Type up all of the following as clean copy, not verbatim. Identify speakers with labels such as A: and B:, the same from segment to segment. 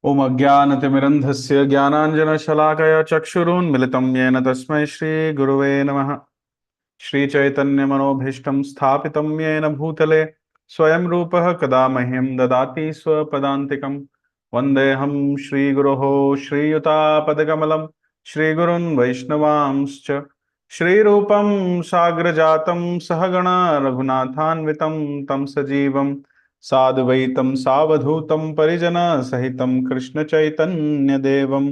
A: ओम अज्ञानतिमिरन्धस्य ज्ञानाञ्जनशलाकया चक्षुरुन्मिलितं येन तस्मै श्रीगुरुवे नमः। श्रीचैतन्यमनोभीष्टं स्थापितं येन भूतले स्वयं रूपः कदा मह्यं ददाति स्वपदान्तिकं। वन्देऽहं श्रीगुरोः श्रीयुतापदकमलं श्रीगुरुन् वैष्णवांश्च श्रीरूपं साग्रजातं सहगणा रघुनाथान्वितं तं सजीवं साद्वैतं सावधूतं परिजनसहितं कृष्णचैतन्यदेवं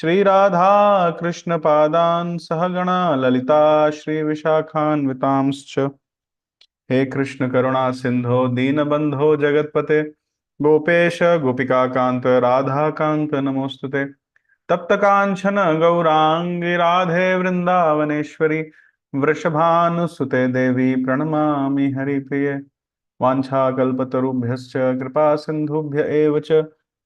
A: श्रीराधा कृष्णपादान् सहगणा ललिता श्रीविशाखान्वितांश्च। हे कृष्ण करुणा सिंधो दीनबंधो जगत्पते गोपेश गोपिकाकांत राधाकांत नमोस्तुते। तप्त कांचन गौरांगी राधे वृंदावनेश्वरी वृषभानुसुते देवी प्रणमामि हरिप्रिये। वाञ्छाकल्पतरुभ्यश्च कृपा सिन्धुभ्य एव च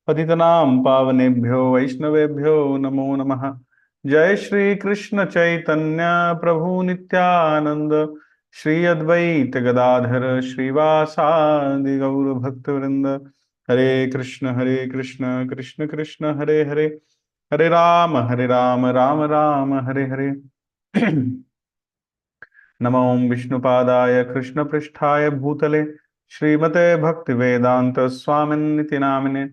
A: पतितनां पावनेभ्यो वैष्णवेभ्यो नमो नमः। जय श्री कृष्ण चैतन्य प्रभु नित्यानंद श्री अद्वैत गदाधर श्रीवासादि गौर भक्तवृंद। हरे कृष्ण कृष्ण कृष्ण हरे हरे, हरे राम राम राम हरे हरे। नमो विष्णुपादाय कृष्णपृष्ठाय भूतले श्रीमते भक्तिवेदांत स्वामिन्निति नामिने।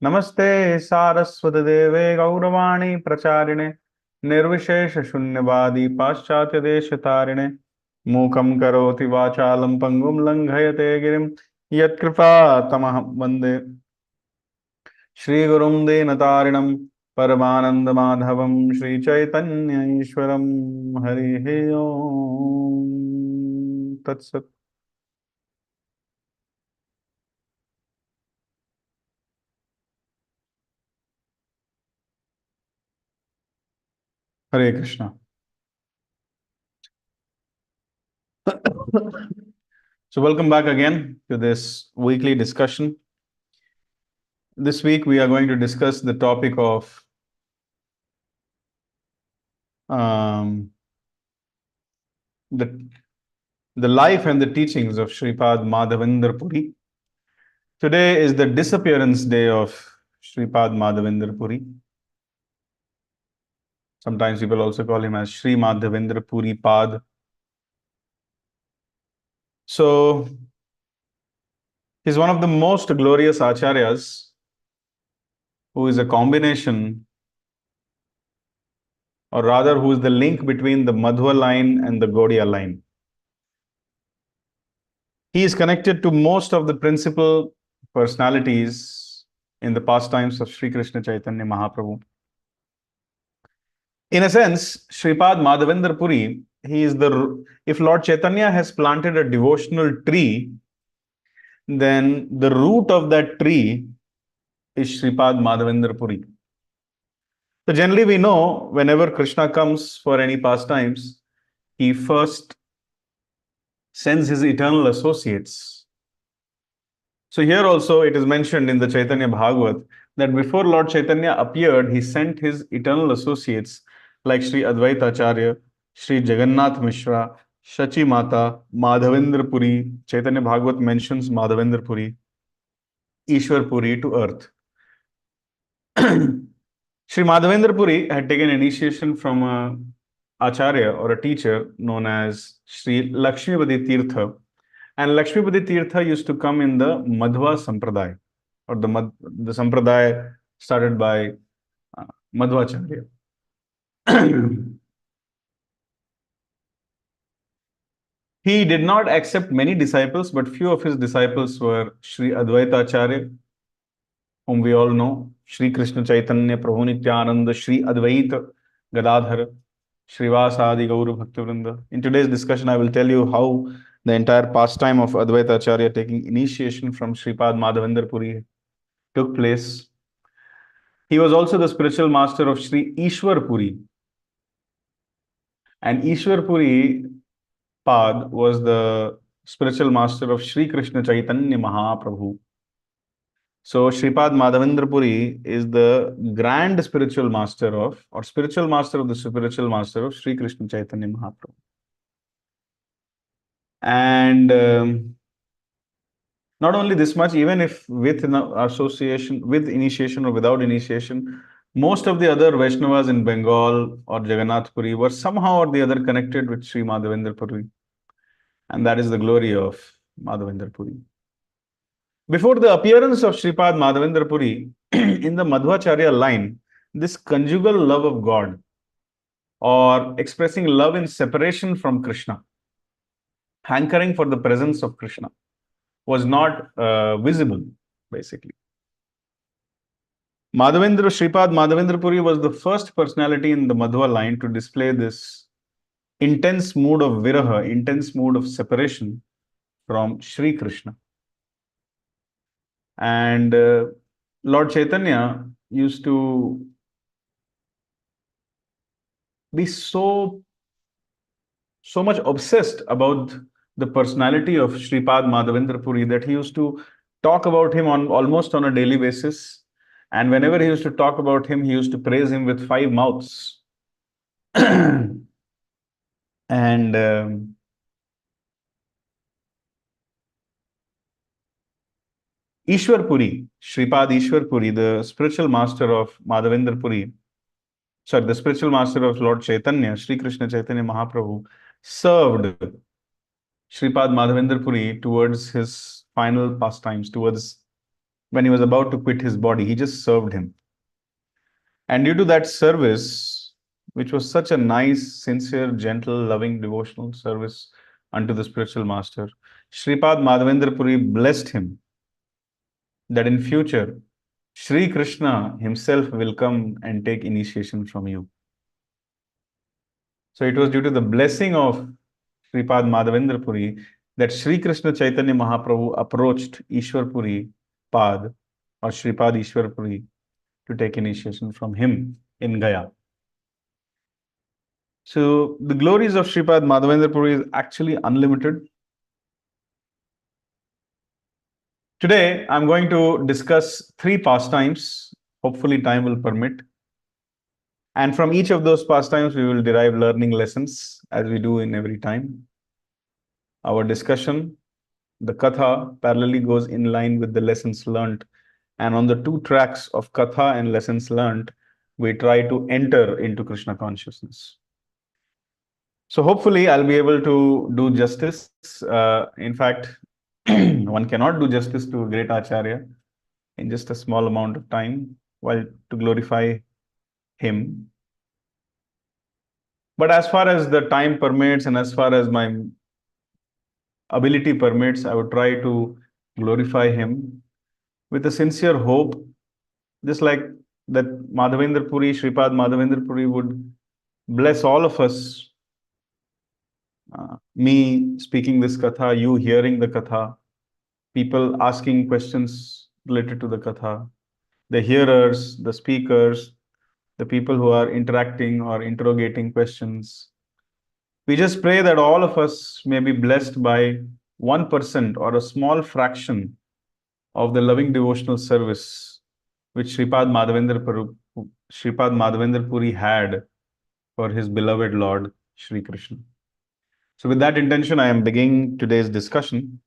A: नमस्ते सारस्वत देवे गौरवाणी प्रचारिणे निर्विशेष शून्यवादी पाश्चात्य देश तारिणे। मूकं करोति वाचालं पंगुं लंघयते गिरिं यत्कृपा तमहं वन्दे श्रीगुरुं दीनतारिणं परमानंद माधवं श्रीचैतन्य ईश्वरं। हरिः ओम तत्सत्। हरे Krishna. So welcome back again to this weekly discussion. This week we are going to discuss the topic of um, the life and the teachings of Sripad Madhavendra Puri. Today is the disappearance day of Sripad Madhavendra Puri. Sometimes people also call him as Sri Madhavendra Puri Pad. So he's one of the most glorious acharyas who is a combination, or rather who is the link between the Madhva line and the Gaudiya line. He is connected to most of the principal personalities in the pastimes of Sri Krishna Chaitanya Mahaprabhu. In a sense, Sripad Madhavendra Puri, he is if Lord Chaitanya has planted a devotional tree, then the root of that tree is Sripad Madhavendra Puri. So generally we know whenever Krishna comes for any pastimes, he first sends his eternal associates. So here also it is mentioned in the Chaitanya Bhagavat that before Lord Chaitanya appeared, he sent his eternal associates like Sri Advaita Acharya, Sri Jagannath Mishra, Shachi Mata, Madhavendra Puri. Chaitanya Bhagavat mentions Madhavendra Puri, Ishwar Puri to earth. Sri Madhavendra Puri had taken initiation from a acharya or a teacher known as Sri Lakshmipati Tirtha. And Lakshmipati Tirtha used to come in the Madhva Sampradaya, or the Sampradaya started by Madhvacharya. He did not accept many disciples, but few of his disciples were Sri Advaita Acharya, whom we all know, Sri Krishna Chaitanya, Prabhu Nityananda, Sri Advaita Gadadhara, Srivasadi Gauru Bhaktivrinda. In today's discussion, I will tell you how the entire pastime of Advaita Acharya taking initiation from Sripad Madhavendra Puri took place. He was also the spiritual master of Sri Ishwar Puri. And Ishwar Puri Pad was the spiritual master of Sri Krishna Chaitanya Mahaprabhu. So Sripad Madhavendra Puri is the grand spiritual master of, or spiritual master of the spiritual master of Sri Krishna Chaitanya Mahaprabhu. And Not only this much, even if with association, with initiation or without initiation, most of the other Vaishnavas in Bengal or Jagannath Puri were somehow or the other connected with Sri Madhavendra Puri. And that is the glory of Madhavendra Puri. Before the appearance of Sripad Madhavendra Puri, in the Madhvacharya line, this conjugal love of God or expressing love in separation from Krishna, hankering for the presence of Krishna, was not visible, basically. Sripad Madhavendra Puri was the first personality in the Madhva line to display this intense mood of viraha, intense mood of separation from Sri Krishna. And Lord Chaitanya used to be so much obsessed about the personality of Sripad Madhavendra Puri that he used to talk about him on almost on a daily basis. And whenever he used to talk about him, he used to praise him with five mouths. And Ishwar Puri, Sripad Ishwar Puri, the spiritual master of Madhavendra Puri, sorry, the spiritual master of Lord Chaitanya, Sri Krishna Chaitanya Mahaprabhu, served Sripad Madhavendra Puri towards his final pastimes, towards when he was about to quit his body. He just served him. And due to that service, which was such a nice, sincere, gentle, loving, devotional service unto the spiritual master, Sripad Madhavendra Puri blessed him that in future, Sri Krishna himself will come and take initiation from you. So it was due to the blessing of Sripad Madhavendra Puri that Sri Krishna Chaitanya Mahaprabhu approached Ishwar Puri Pad or Sripad Ishwar Puri to take initiation from him in Gaya. So the glories of Sripad Madhavendra Puri is actually unlimited. Today, I'm going to discuss three pastimes. Hopefully, time will permit. And from each of those pastimes, we will derive learning lessons as we do in every time. Our discussion, the Katha, parallelly goes in line with the lessons learned. And on the two tracks of Katha and lessons learned, we try to enter into Krishna consciousness. So hopefully, I'll be able to do justice. In fact, one cannot do justice to a great Acharya in just a small amount of time, while to glorify him. But as far as the time permits and as far as my ability permits, I would try to glorify him with a sincere hope, just like that Madhavendra Puri, Sripad Madhavendra Puri would bless all of us. Me speaking this katha, you hearing the katha, people asking questions related to the katha, the hearers, the speakers, the people who are interacting or interrogating questions. We just pray that all of us may be blessed by 1% or a small fraction of the loving devotional service which Sripad Madhavendra Puri had for his beloved Lord Sri Krishna. So with that intention, I am beginning today's discussion.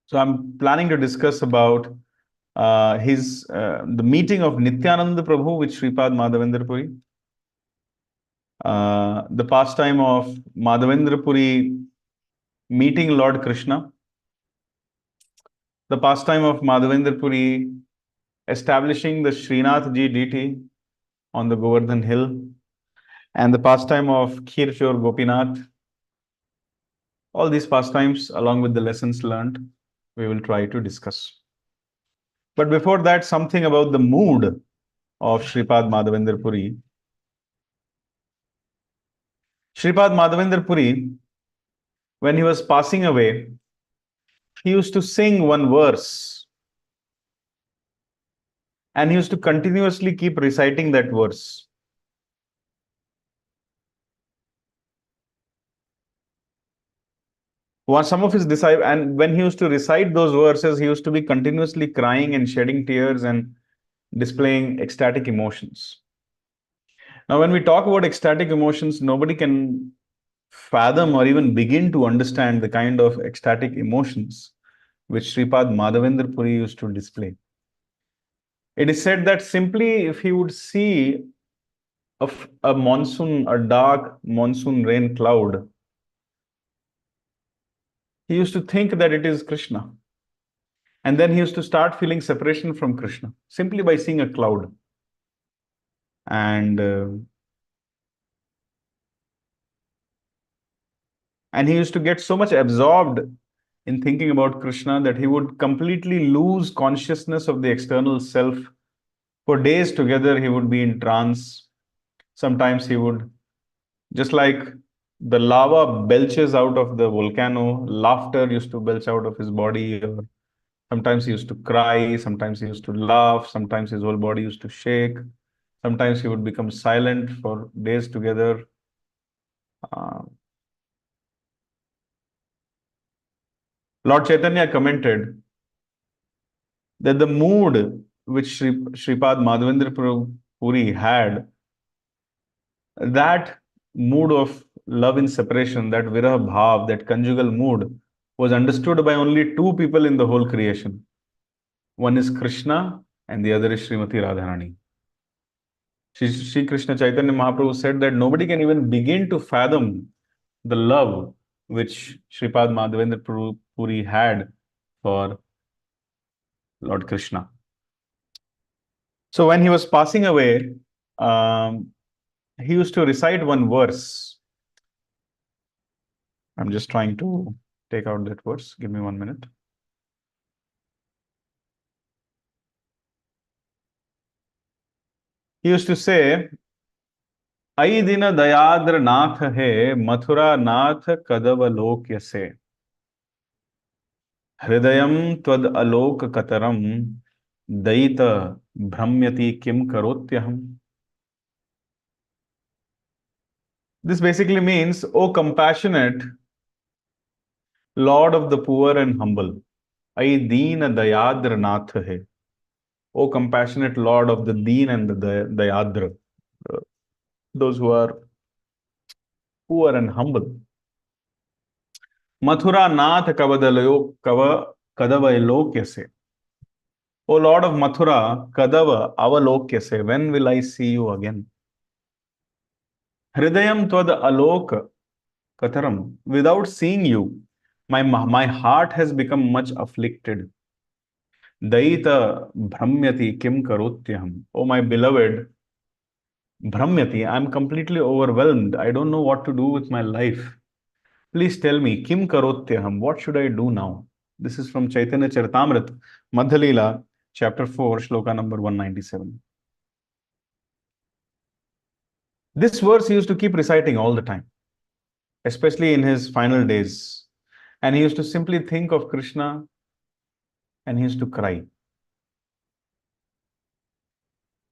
A: So I'm planning to discuss about the meeting of Nityananda Prabhu with Sripad Madhavendra Puri, the pastime of Madhavendra Puri meeting Lord Krishna, the pastime of Madhavendra Puri establishing the Srinath Ji deity on the Govardhan hill, and the pastime of Khirchor Gopinath. All these pastimes, along with the lessons learned, we will try to discuss. But before that, something about the mood of Sripad Madhavendra Puri. Sripad Madhavendra Puri, when he was passing away, he used to sing one verse. And he used to continuously keep reciting that verse. Some of his disciples, and when he used to recite those verses, he used to be continuously crying and shedding tears and displaying ecstatic emotions. Now, when we talk about ecstatic emotions, nobody can fathom or even begin to understand the kind of ecstatic emotions which Sripad Madhavendra Puri used to display. It is said that simply if he would see a monsoon, a dark monsoon rain cloud, he used to think that it is Krishna. And then he used to start feeling separation from Krishna simply by seeing a cloud. And he used to get so much absorbed in thinking about Krishna that he would completely lose consciousness of the external self. For days together, he would be in trance. Sometimes he would, just like the lava belches out of the volcano, laughter used to belch out of his body. Or sometimes he used to cry, sometimes he used to laugh, sometimes his whole body used to shake. Sometimes he would become silent for days together. Lord Chaitanya commented that the mood which Sripad Madhavendra Puri had, that mood of love in separation, that viraha bhav, that conjugal mood, was understood by only two people in the whole creation. One is Krishna and the other is Srimati Radharani. Shri Krishna Chaitanya Mahaprabhu said that nobody can even begin to fathom the love which Sripad Madhavendra Puri had for Lord Krishna. So when he was passing away, he used to recite one verse. I'm just trying to take out that verse. Give me 1 minute. He used to say, Ai dina dayadra nath hai, mathura nath kadavalokya se. Hridayam tvad alok kataram, daita bhramyati kim karotyaham. This basically means, O compassionate Lord of the poor and humble, Ai dina dayadra nath hai. O compassionate Lord of the Deen and the Dayadra, those who are poor and humble. Mathura Nath Kadavailokyase. O Lord of Mathura, Kadava Avalokyase, when will I see you again? Hridayam Tvad Alok Kataram, without seeing you, my heart has become much afflicted. Daita Bhramyati Kim Karotyaham. O my beloved, Bhramyati, I'm completely overwhelmed. I don't know what to do with my life. Please tell me, Kim Karotyaham, what should I do now? This is from Chaitanya Charitamrita, Madhya Leela, chapter 4, shloka number 197. This verse he used to keep reciting all the time, especially in his final days. And he used to simply think of Krishna and he used to cry.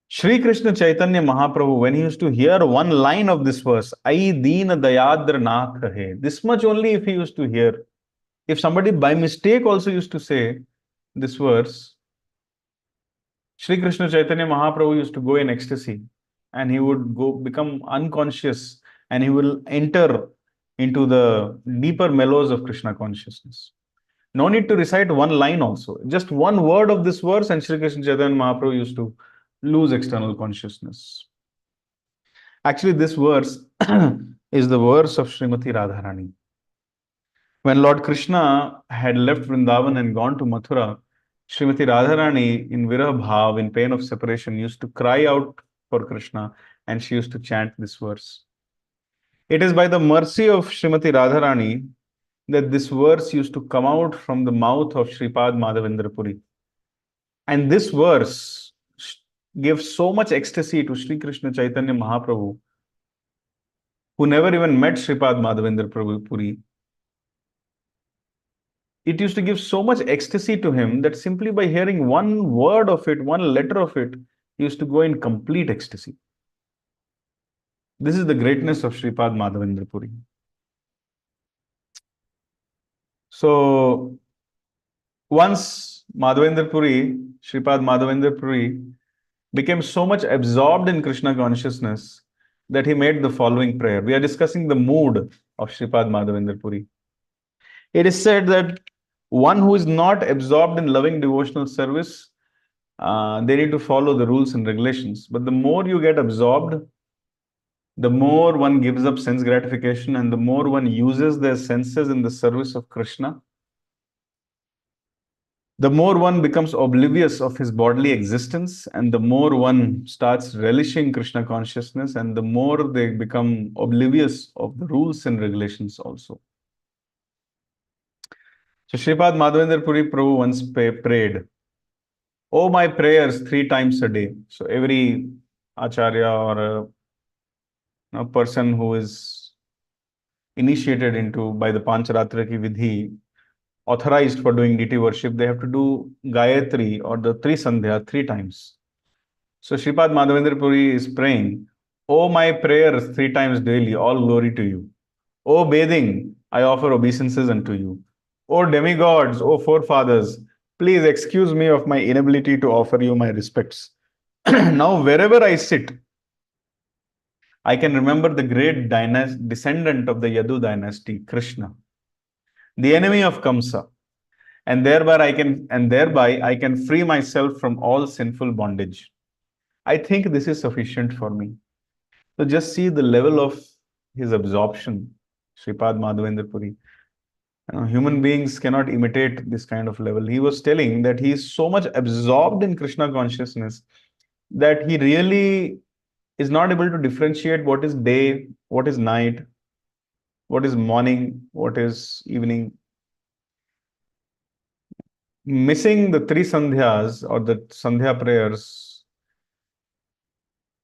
A: Shri Krishna Chaitanya Mahaprabhu, when he used to hear one line of this verse, Ai Deena Dayadra Nath Hai, this much only if he used to hear. If somebody by mistake also used to say this verse, Shri Krishna Chaitanya Mahaprabhu used to go in ecstasy and he would become unconscious and he will enter into the deeper mellows of Krishna consciousness. No need to recite one line also. Just one word of this verse and Shri Krishna Chaitanya Mahaprabhu used to lose external consciousness. Actually, this verse is the verse of Srimati Radharani. When Lord Krishna had left Vrindavan and gone to Mathura, Srimati Radharani, in Viraha Bhav, in pain of separation, used to cry out for Krishna and she used to chant this verse. It is by the mercy of Srimati Radharani that this verse used to come out from the mouth of Sripad Madhavendra Puri. And this verse gives so much ecstasy to Sri Krishna Chaitanya Mahaprabhu, who never even met Sripad Madhavendra Puri. It used to give so much ecstasy to him that simply by hearing one word of it, one letter of it, he used to go in complete ecstasy. This is the greatness of Sripad Madhavendra Puri. So, once Madhavendra Puri, Sripad Madhavendra Puri, became so much absorbed in Krishna consciousness that he made the following prayer. We are discussing the mood of Sripad Madhavendra Puri. It is said that One who is not absorbed in loving devotional service, they need to follow the rules and regulations. But the more you get absorbed, the more one gives up sense gratification and the more one uses their senses in the service of Krishna, the more one becomes oblivious of his bodily existence, and the more one starts relishing Krishna consciousness, and the more they become oblivious of the rules and regulations also. So Sripad Madhavendra Puri Prabhu once prayed, "Oh, my prayers 3 times a day." So every acharya or a person who is initiated into by the Pancharatra ki Vidhi, authorized for doing deity worship, they have to do Gayatri or the Sandhya 3 times. So Sripad Madhavendra Puri is praying, "Oh, my prayers 3 times daily, all glory to you. O bathing, I offer obeisances unto you. O demigods, O forefathers, please excuse me of my inability to offer you my respects. Now, wherever I sit, I can remember the great descendant of the Yadu dynasty, Krishna, the enemy of Kamsa, and thereby I can free myself from all sinful bondage. I think this is sufficient for me." So just see the level of his absorption, Sripad Madhavendra Puri. Human beings cannot imitate this kind of level. He was telling that he is so much absorbed in Krishna consciousness that he really is not able to differentiate what is day, what is night, what is morning, what is evening. Missing the 3 sandhyas or the sandhya prayers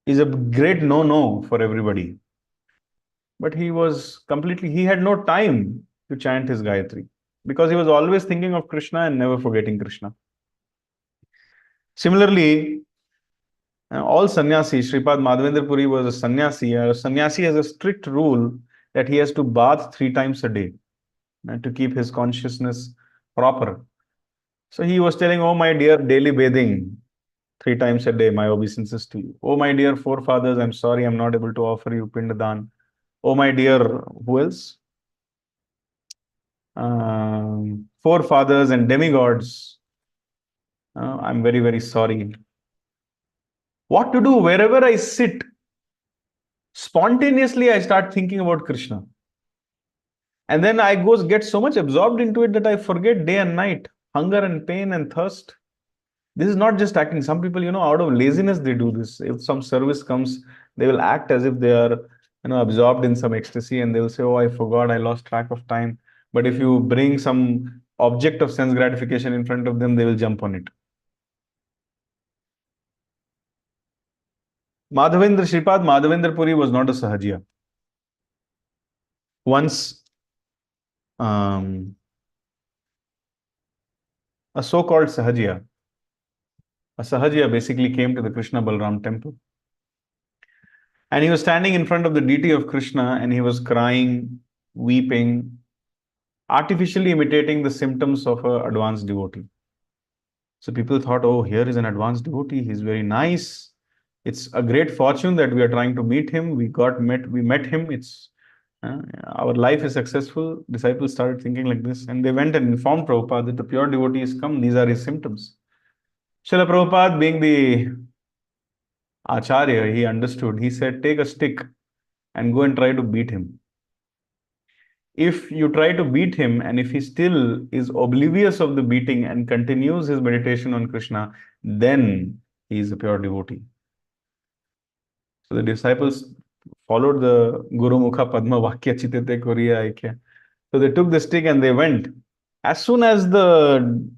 A: is a great no-no for everybody. But he had no time to chant his Gayatri because he was always thinking of Krishna and never forgetting Krishna. Similarly, all sannyasi, Sripad Madhavendra Puri was a sannyasi. A sannyasi has a strict rule that he has to bath 3 times a day to keep his consciousness proper. So he was telling, "Oh, my dear, daily bathing 3 times a day, my obeisances to you. Oh, my dear forefathers, I'm sorry, I'm not able to offer you Pindadan. Oh, my dear, who else? Forefathers and demigods. I'm very, very sorry." What to do? Wherever I sit, spontaneously I start thinking about Krishna. And then I get so much absorbed into it that I forget day and night, hunger and pain and thirst. This is not just acting. Some people, out of laziness, they do this. If some service comes, they will act as if they are, absorbed in some ecstasy and they will say, "Oh, I forgot, I lost track of time." But if you bring some object of sense gratification in front of them, they will jump on it. Sripad Madhavendra Puri was not a sahaja. Once, a so-called sahaja, a sahaja basically came to the Krishna Balram temple. And he was standing in front of the deity of Krishna and he was crying, weeping, artificially imitating the symptoms of an advanced devotee. So people thought, "Oh, here is an advanced devotee. He's very nice. It's a great fortune that we are trying to meet him. We met him. Our life is successful." Disciples started thinking like this, and they went and informed Prabhupada that the pure devotee is come. These are his symptoms. Srila Prabhupada, being the Acharya, he understood. He said, "Take a stick and go and try to beat him. If you try to beat him and if he still is oblivious of the beating and continues his meditation on Krishna, then he is a pure devotee." So the disciples followed the Guru Mukha Padma Vakya Chitete Koriya Aikya. So they took the stick and they went. As soon as the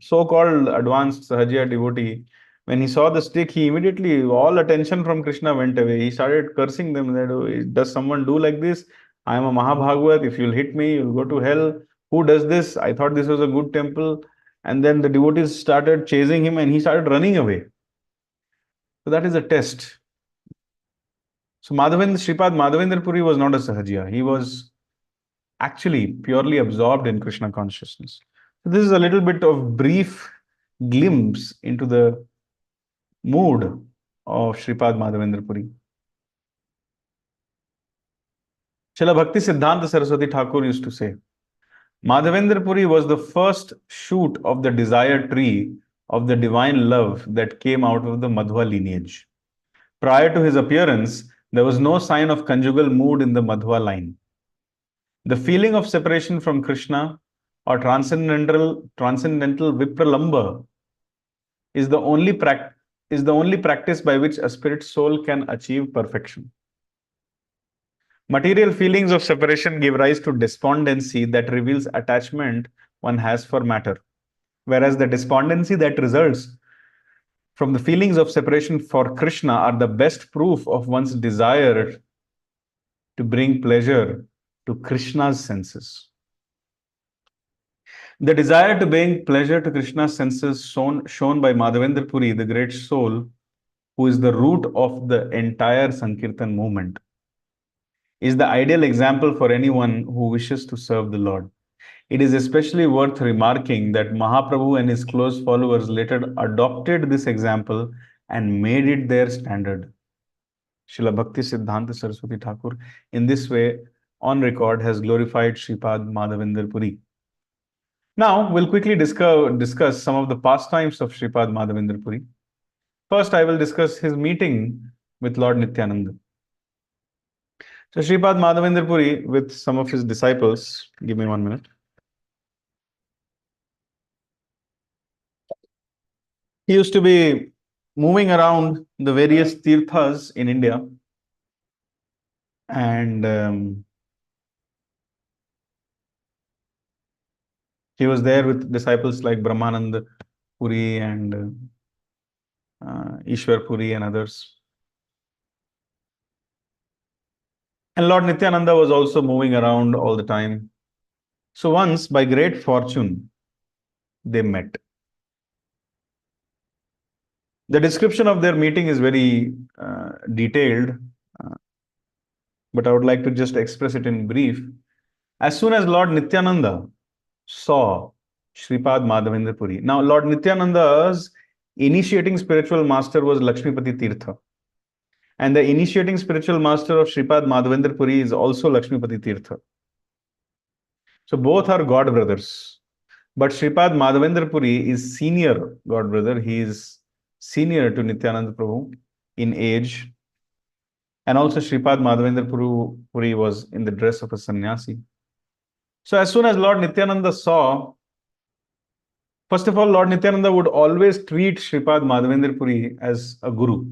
A: so-called advanced Sahaja devotee, when he saw the stick, he immediately, all attention from Krishna went away. He started cursing them. That, "Oh, does someone do like this? I am a Mahabhagavad. If you'll hit me, you'll go to hell. Who does this? I thought this was a good temple." And then the devotees started chasing him and he started running away. So that is a test. So Sripad Madhavendra Puri was not a Sahaja. He was actually purely absorbed in Krishna consciousness. So this is a little bit of brief glimpse into the mood of Sripad Madhavendra Puri. Srila Bhakti Siddhanta Saraswati Thakur used to say, Madhavendra Puri was the first shoot of the desire tree of the divine love that came out of the Madhva lineage. Prior to his appearance, there was no sign of conjugal mood in the Madhva line. The feeling of separation from Krishna or transcendental vipralamba is the only practice by which a spirit soul can achieve perfection. Material feelings of separation give rise to despondency that reveals attachment one has for matter, whereas the despondency that results from the feelings of separation for Krishna are the best proof of one's desire to bring pleasure to Krishna's senses. The desire to bring pleasure to Krishna's senses shown by Madhavendra Puri, the great soul, who is the root of the entire Sankirtan movement, is the ideal example for anyone who wishes to serve the Lord. It is especially worth remarking that Mahaprabhu and his close followers later adopted this example and made it their standard. Srila Bhakti Siddhanta Saraswati Thakur, in this way, on record, has glorified Sripad Madhavendra Puri. Now, we'll quickly discuss some of the pastimes of Sripad Madhavendra Puri. First, I will discuss his meeting with Lord Nityananda. So, Sripad Madhavendra Puri with some of his disciples, give me 1 minute. He used to be moving around the various tirthas in India, and he was there with disciples like Brahmanand Puri and Ishwar Puri and others. And Lord Nityananda was also moving around all the time. So once, by great fortune, they met. The description of their meeting is very detailed, but I would like to just express it in brief. As soon as Lord Nityananda saw Sripad Madhavendra Puri. Now, Lord Nityananda's initiating spiritual master was Lakshmipati Tirtha. And the initiating spiritual master of Sripad Madhavendra Puri is also Lakshmipati Tirtha. So both are god brothers. But Sripad Madhavendra Puri is senior god brother. He is senior to Nityananda Prabhu in age. And also Sripad Madhavendra Puri was in the dress of a sannyasi. So as soon as Lord Nityananda saw, first of all, Lord Nityananda would always treat Sripad Madhavendra Puri as a guru.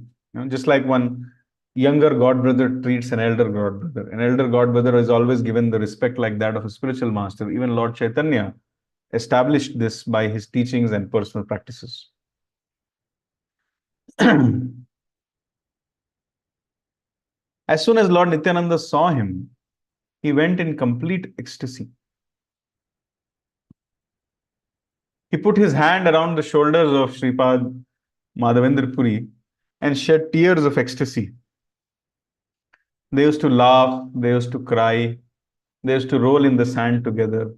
A: Just like one younger god brother treats an elder god brother. An elder god brother is always given the respect like that of a spiritual master. Even Lord Chaitanya established this by his teachings and personal practices. As soon as Lord Nityananda saw him, he went in complete ecstasy. He put his hand around the shoulders of Sripad Madhavendra Puri and shed tears of ecstasy. They used to laugh, they used to cry, they used to roll in the sand together,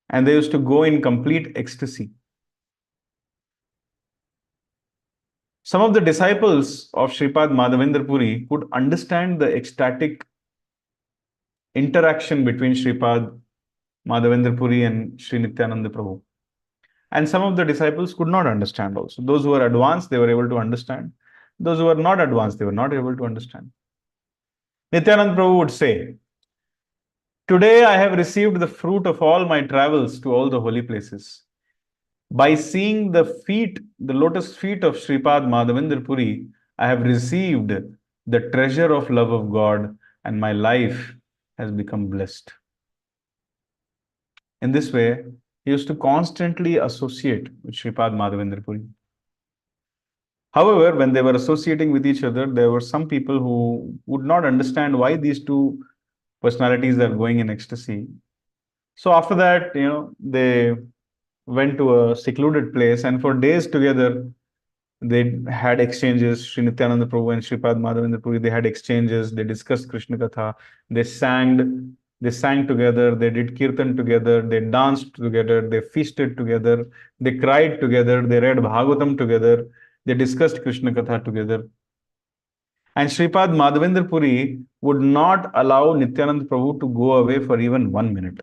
A: and they used to go in complete ecstasy. Some of the disciples of Sripad Madhavendra Puri could understand the ecstatic interaction between Sripad Madhavendra Puri and Sri Nityananda Prabhu. And some of the disciples could not understand also. Those who were advanced, they were able to understand. Those who were not advanced, they were not able to understand. Nityananda Prabhu would say, "Today I have received the fruit of all my travels to all the holy places. By seeing the lotus feet of Sripad Madhavendra Puri, I have received the treasure of love of God, and my life has become blessed." In this way, he used to constantly associate with Sripad Madhavendra Puri. However, when they were associating with each other, there were some people who would not understand why these two personalities are going in ecstasy. So after that, they went to a secluded place, and for days together, they had exchanges. Sri Nityananda Prabhu and Sripad Madhavendra Puri, they had exchanges. They discussed Krishna Katha. They sang together. They did kirtan together. They danced together. They feasted together. They cried together. They read Bhagavatam together. They discussed Krishna Katha together. And Sripad Madhavendra Puri would not allow Nityananda Prabhu to go away for even 1 minute.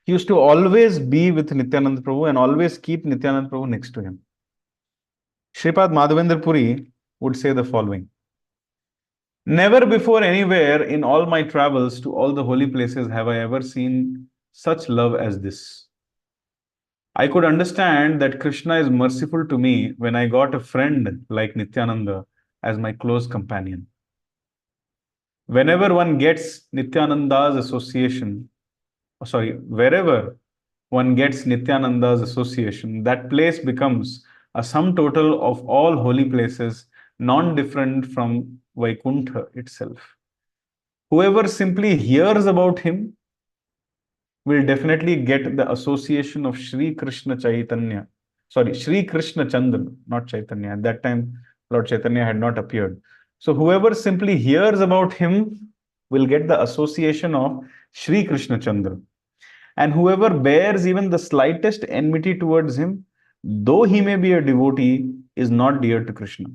A: He used to always be with Nityananda Prabhu and always keep Nityananda Prabhu next to him. Sripad Madhavendra Puri would say the following: never before anywhere in all my travels to all the holy places have I ever seen such love as this. I could understand that Krishna is merciful to me when I got a friend like Nityananda as my close companion. Whenever one gets Nityananda's association, wherever one gets Nityananda's association, that place becomes a sum total of all holy places, non different from Vaikuntha itself. Whoever simply hears about him will definitely get the association of Sri Krishna Chaitanya. Sorry, Sri Krishna Chandra, not Chaitanya. At that time, Lord Chaitanya had not appeared. So, whoever simply hears about him will get the association of Sri Krishna Chandra. And whoever bears even the slightest enmity towards him, though he may be a devotee, is not dear to Krishna.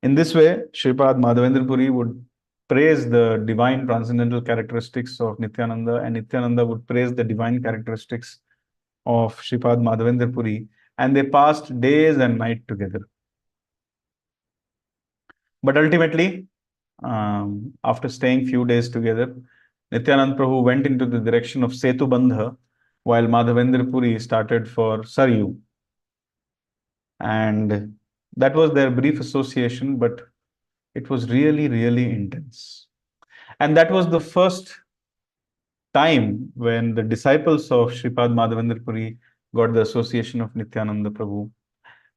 A: In this way, Sripad Madhavendra Puri would praise the divine transcendental characteristics of Nityananda, and Nityananda would praise the divine characteristics of Sripad Madhavendra Puri, and they passed days and night together. But ultimately, after staying few days together, Nityanand Prabhu went into the direction of Setubandha, while Madhavendra Puri started for Saryu. And that was their brief association, but it was really, really intense. And that was the first time when the disciples of Sripad Madhavendra Puri got the association of Nityananda Prabhu.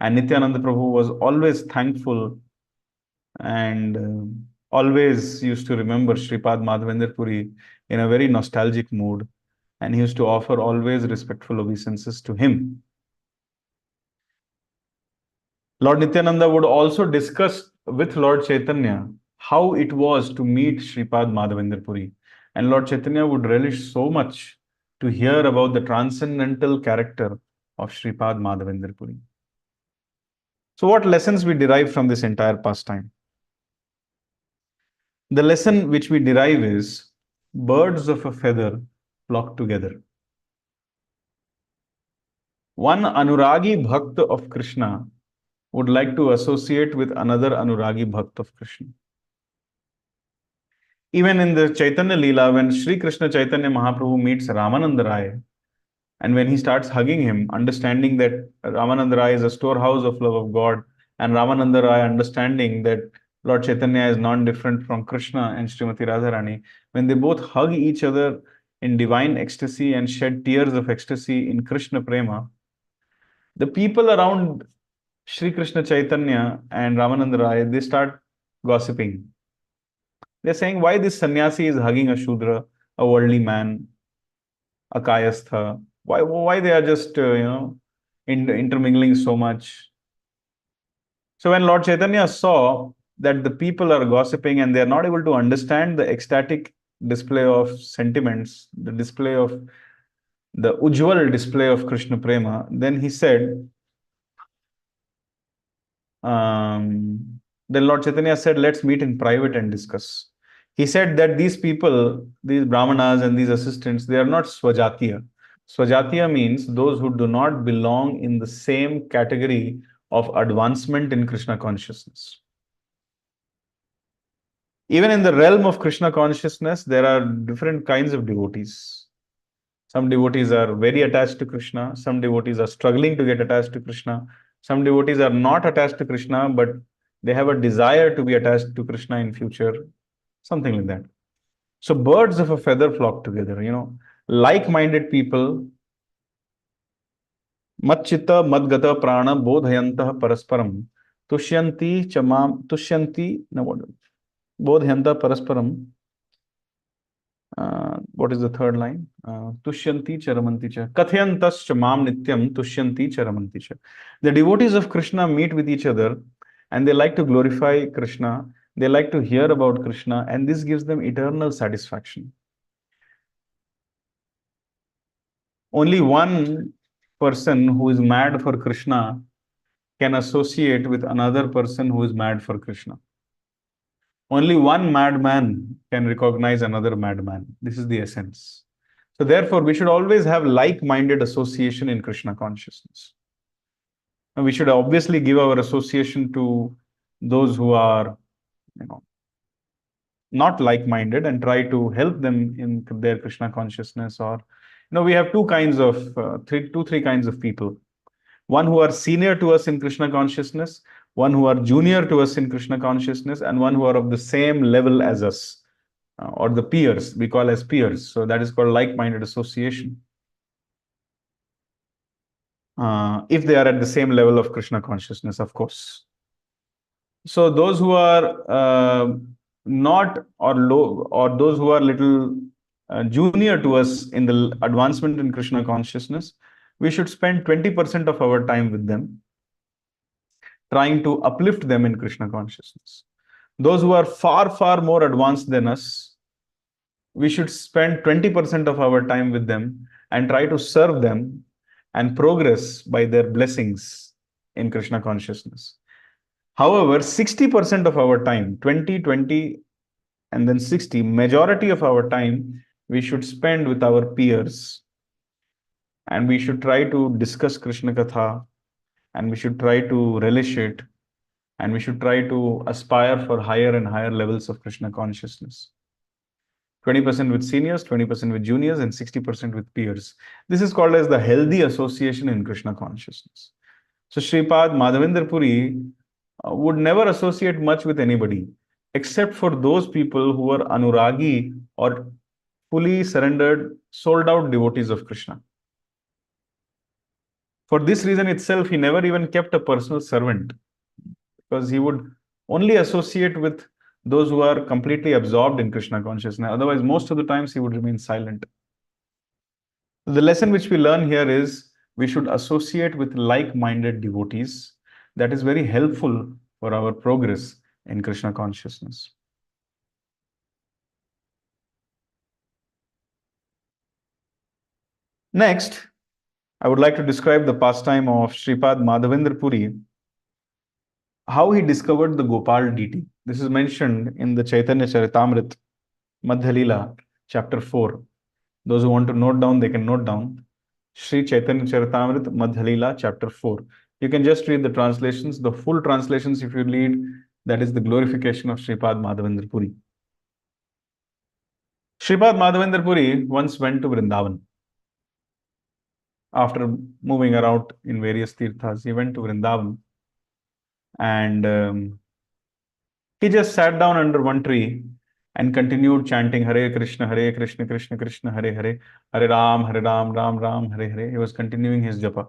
A: And Nityananda Prabhu was always thankful and always used to remember Sripad Madhavendra Puri in a very nostalgic mood. And he used to offer always respectful obeisances to him. Lord Nityananda would also discuss with Lord Chaitanya how it was to meet Sripad Madhavendra Puri. And Lord Chaitanya would relish so much to hear about the transcendental character of Sripad Madhavendra Puri. So, what lessons we derive from this entire pastime? The lesson which we derive is birds of a feather flock together. One Anuragi Bhakt of Krishna would like to associate with another Anuragi Bhakt of Krishna. Even in the Chaitanya Leela, when Sri Krishna Chaitanya Mahaprabhu meets Ramananda Rai, and when he starts hugging him, understanding that Ramananda Rai is a storehouse of love of God, and Ramananda Rai understanding that Lord Chaitanya is non-different from Krishna and Srimati Radharani, when they both hug each other in divine ecstasy and shed tears of ecstasy in Krishna Prema, the people around Sri Krishna Chaitanya and Ramananda Rai, they start gossiping. They're saying, why this sannyasi is hugging a Shudra, a worldly man, a Kayastha? Why they are just, intermingling so much? So when Lord Chaitanya saw that the people are gossiping and they are not able to understand the ecstatic display of sentiments, the display of the ujjwal display of Krishna Prema, then he said, then Lord Chaitanya said, let's meet in private and discuss. He said that these people, these brahmanas and these assistants, they are not swajatiya. Swajatiya means those who do not belong in the same category of advancement in Krishna consciousness. Even in the realm of Krishna consciousness, there are different kinds of devotees. Some devotees are very attached to Krishna. Some devotees are struggling to get attached to Krishna. Some devotees are not attached to Krishna, but they have a desire to be attached to Krishna in future. Something like that. So birds of a feather flock together, like-minded people, matchitta madgata prana bodhayantah parasparam, bodhayantah parasparam. What is the third line? Tushyanti charamanti cha. Kathyantascha mam nityam tushyanti charamanti cha. The devotees of Krishna meet with each other and they like to glorify Krishna. They like to hear about Krishna, and this gives them eternal satisfaction. Only one person who is mad for Krishna can associate with another person who is mad for Krishna. Only one madman can recognize another madman. This is the essence. So therefore, we should always have like-minded association in Krishna consciousness. And we should obviously give our association to those who are, you know, not like-minded, and try to help them in their Krishna consciousness. Or, we have two, three kinds of people. One who are senior to us in Krishna consciousness, one who are junior to us in Krishna consciousness, and one who are of the same level as us, or the peers, we call as peers. So that is called like-minded association. If they are at the same level of Krishna consciousness, of course. So those who are not or low, or those who are little junior to us in the advancement in Krishna consciousness, we should spend 20% of our time with them, trying to uplift them in Krishna consciousness. Those who are far, far more advanced than us, we should spend 20% of our time with them and try to serve them and progress by their blessings in Krishna consciousness. However, 60% of our time, 20, 20, and then 60, majority of our time, we should spend with our peers. And we should try to discuss Krishna Katha, and we should try to relish it, and we should try to aspire for higher and higher levels of Krishna consciousness. 20% with seniors, 20% with juniors, and 60% with peers. This is called as the healthy association in Krishna consciousness. So Sripad Madhavendra Puri would never associate much with anybody, except for those people who are anuragi, or fully surrendered, sold out devotees of Krishna. For this reason itself, he never even kept a personal servant, because he would only associate with those who are completely absorbed in Krishna consciousness. Otherwise, most of the times he would remain silent. The lesson which we learn here is we should associate with like-minded devotees. That is very helpful for our progress in Krishna consciousness. Next, I would like to describe the pastime of Sripad Madhavendra Puri, how he discovered the Gopal deity. This is mentioned in the Chaitanya Charitamrita, Madhya Leela, chapter 4. Those who want to note down, they can note down. Sri Chaitanya Charitamrita, Madhya Leela, chapter 4. You can just read the translations. The full translations, if you read, that is the glorification of Sripad Madhavendra Puri. Sripad Madhavendra Puri once went to Vrindavan. After moving around in various tirthas, he went to Vrindavan, and he just sat down under one tree and continued chanting Hare Krishna, Krishna Krishna, Hare Hare, Hare Ram, Ram Ram, Hare Hare. He was continuing his japa.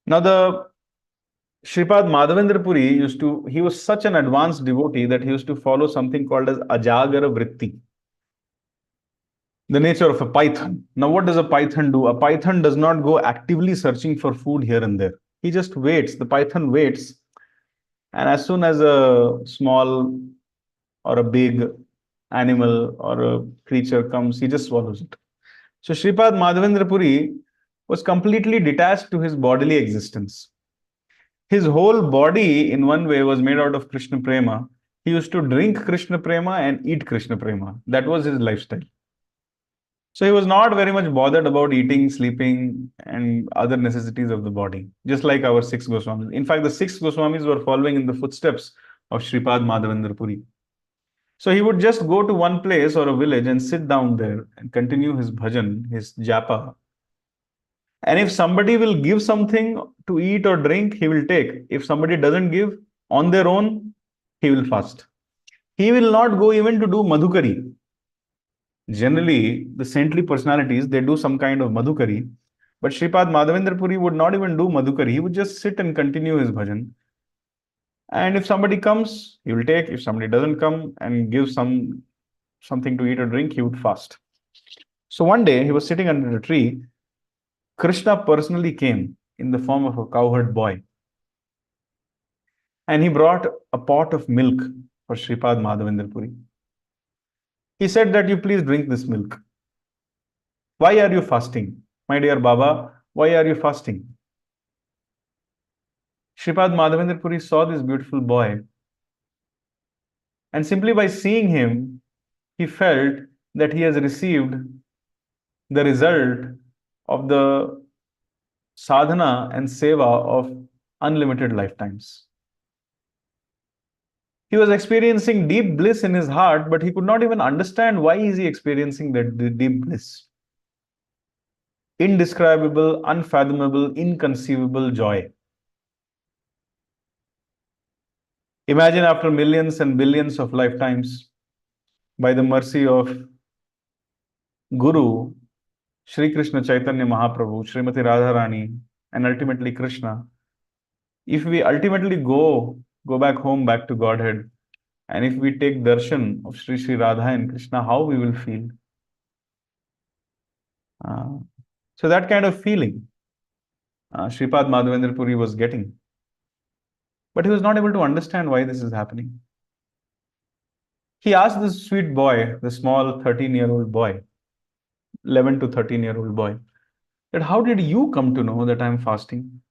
A: Now, the Sripad Madhavendra Puri he was such an advanced devotee that he used to follow something called as Ajagara Vritti, the nature of a python. Now, what does a python do? A python does not go actively searching for food here and there. He just waits. The python waits, and as soon as a small or a big animal or a creature comes, he just swallows it. So Sripad Madhavendra Puri was completely detached to his bodily existence. His whole body, in one way, was made out of Krishna Prema. He used to drink Krishna Prema and eat Krishna Prema. That was his lifestyle. So he was not very much bothered about eating, sleeping, and other necessities of the body, just like our 6 Goswamis. In fact, the 6 Goswamis were following in the footsteps of Sripad Madhavendra Puri. So he would just go to one place or a village and sit down there and continue his bhajan, his japa. And if somebody will give something to eat or drink, he will take. If somebody doesn't give on their own, he will fast. He will not go even to do madhukari. Generally, the saintly personalities, they do some kind of madhukari. But Sripad Madhavendra Puri would not even do madhukari. He would just sit and continue his bhajan. And if somebody comes, he will take. If somebody doesn't come and give something to eat or drink, he would fast. So one day, he was sitting under a tree. Krishna personally came in the form of a cowherd boy. And he brought a pot of milk for Sripad Madhavendra Puri. He said that you please drink this milk. Why are you fasting? My dear Baba, why are you fasting? Sripad Madhavendra Puri saw this beautiful boy. And simply by seeing him, he felt that he has received the result of the sadhana and seva of unlimited lifetimes. He was experiencing deep bliss in his heart, but he could not even understand why is he experiencing that deep bliss. Indescribable, unfathomable, inconceivable joy. Imagine after millions and billions of lifetimes, by the mercy of Guru, Sri Krishna Chaitanya Mahaprabhu, Srimati Radharani, and ultimately Krishna, if we ultimately go back home, back to Godhead, and if we take darshan of Sri Radha and Krishna, how we will feel? Uh, so that kind of feeling Sripad Madhavendra Puri was getting. But he was not able to understand why this is happening. He asked this sweet boy, the small 13-year-old boy, 11 to 13-year-old boy, that how did you come to know that I'm fasting?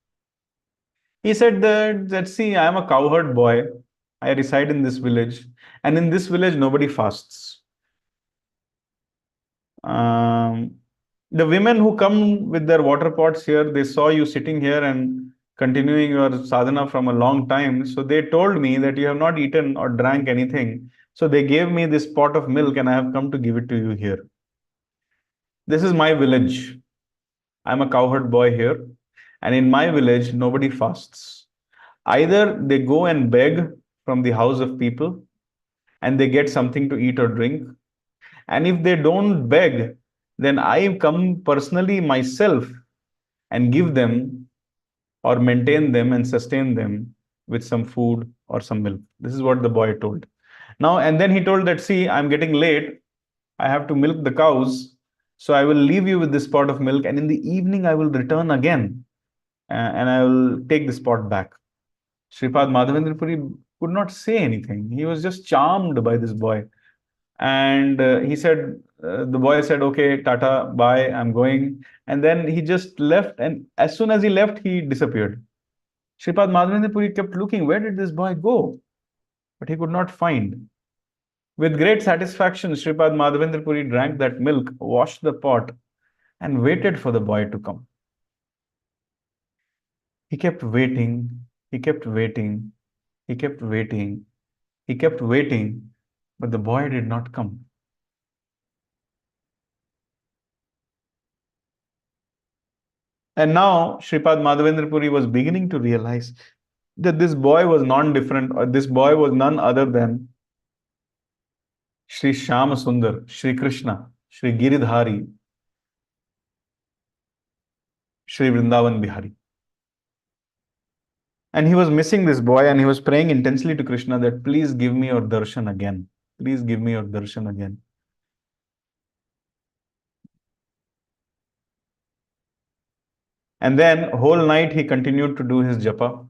A: He said that see, I am a cowherd boy. I reside in this village, and in this village, nobody fasts. Um, the women who come with their water pots here, they saw you sitting here and continuing your sadhana from a long time. So they told me that you have not eaten or drank anything. So they gave me this pot of milk and I have come to give it to you here. This is my village. I'm a cowherd boy here. And in my village, nobody fasts. Either they go and beg from the house of people and they get something to eat or drink. And if they don't beg, then I come personally myself and give them or maintain them and sustain them with some food or some milk. This is what the boy told. Now, and then he told that, see, I'm getting late. I have to milk the cows. So I will leave you with this pot of milk. And in the evening, I will return again and I will take this pot back. Sripad Madhavendra Puri could not say anything. He was just charmed by this boy. And he said, the boy said, okay, Tata, bye, I'm going. And then he just left. And as soon as he left, he disappeared. Sripad Madhavendra Puri kept looking, where did this boy go? But he could not find. With great satisfaction, Sripad Madhavendra Puri drank that milk, washed the pot, and waited for the boy to come. He kept waiting, he kept waiting, he kept waiting, he kept waiting, but the boy did not come. And now Sripad Madhavendra Puri was beginning to realize that this boy was non-different, or this boy was none other than Sri Shyama Sundar, Sri Krishna, Sri Giridhari, Sri Vrindavan Bihari. And he was missing this boy and he was praying intensely to Krishna that please give me your darshan again. Please give me your darshan again. And then whole night he continued to do his japa.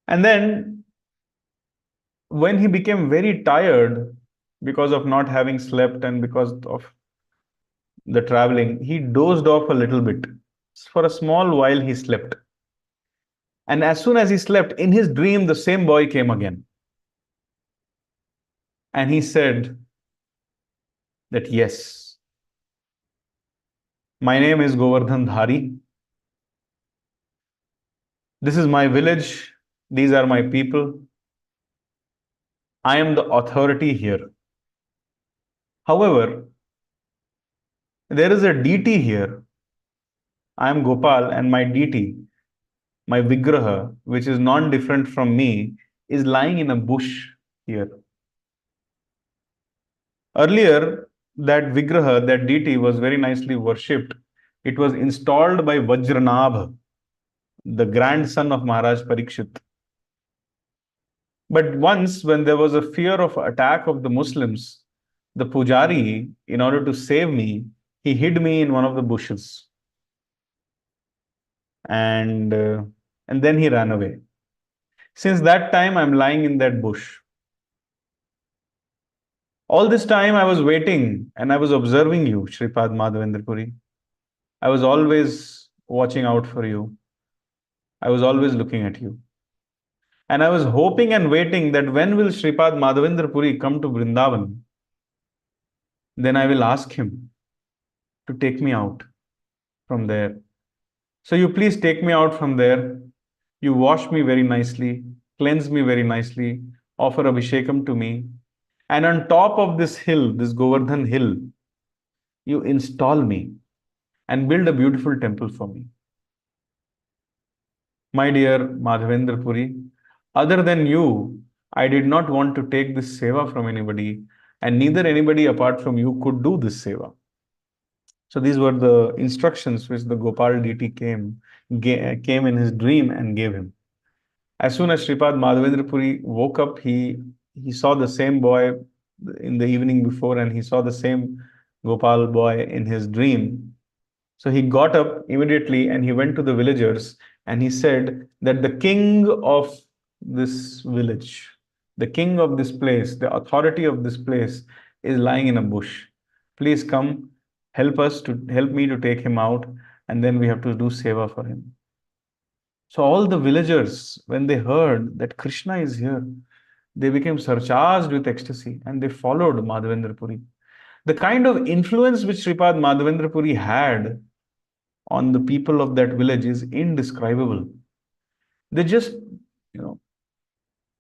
A: And then when he became very tired because of not having slept and because of the traveling, he dozed off a little bit. For a small while he slept. And as soon as he slept, in his dream, the same boy came again. And he said that, yes, my name is Govardhan Dhari. This is my village. These are my people. I am the authority here. However, there is a deity here. I am Gopal and my deity, my Vigraha, which is non-different from me, is lying in a bush here. Earlier, that Vigraha, that deity was very nicely worshipped. It was installed by Vajranabha, the grandson of Maharaj Parikshit. But once, when there was a fear of attack of the Muslims, the pujari, in order to save me, he hid me in one of the bushes. And then he ran away. Since that time, I'm lying in that bush. All this time, I was waiting and I was observing you, Sripad Madhavendra Puri. I was always watching out for you. I was always looking at you. And I was hoping and waiting that when will Sripad Madhavendra Puri come to Vrindavan? Then I will ask him to take me out from there. So you please take me out from there. You wash me very nicely, cleanse me very nicely, offer Abhishekam to me. And on top of this hill, this Govardhan hill, you install me and build a beautiful temple for me. My dear Madhavendra Puri, other than you, I did not want to take this seva from anybody, and neither anybody apart from you could do this seva. So these were the instructions which the Gopal deity came in his dream and gave him. As soon as Sripad Madhavendra Puri woke up, he saw the same boy in the evening before, and he saw the same Gopal boy in his dream. So he got up immediately and he went to the villagers and he said that the king of this village, the king of this place, the authority of this place is lying in a bush. Please come, help me to take him out, and then we have to do seva for him. So all the villagers, when they heard that Krishna is here, they became surcharged with ecstasy and they followed Madhavendra Puri. The kind of influence which Sripad Madhavendra Puri had on the people of that village is indescribable. They just,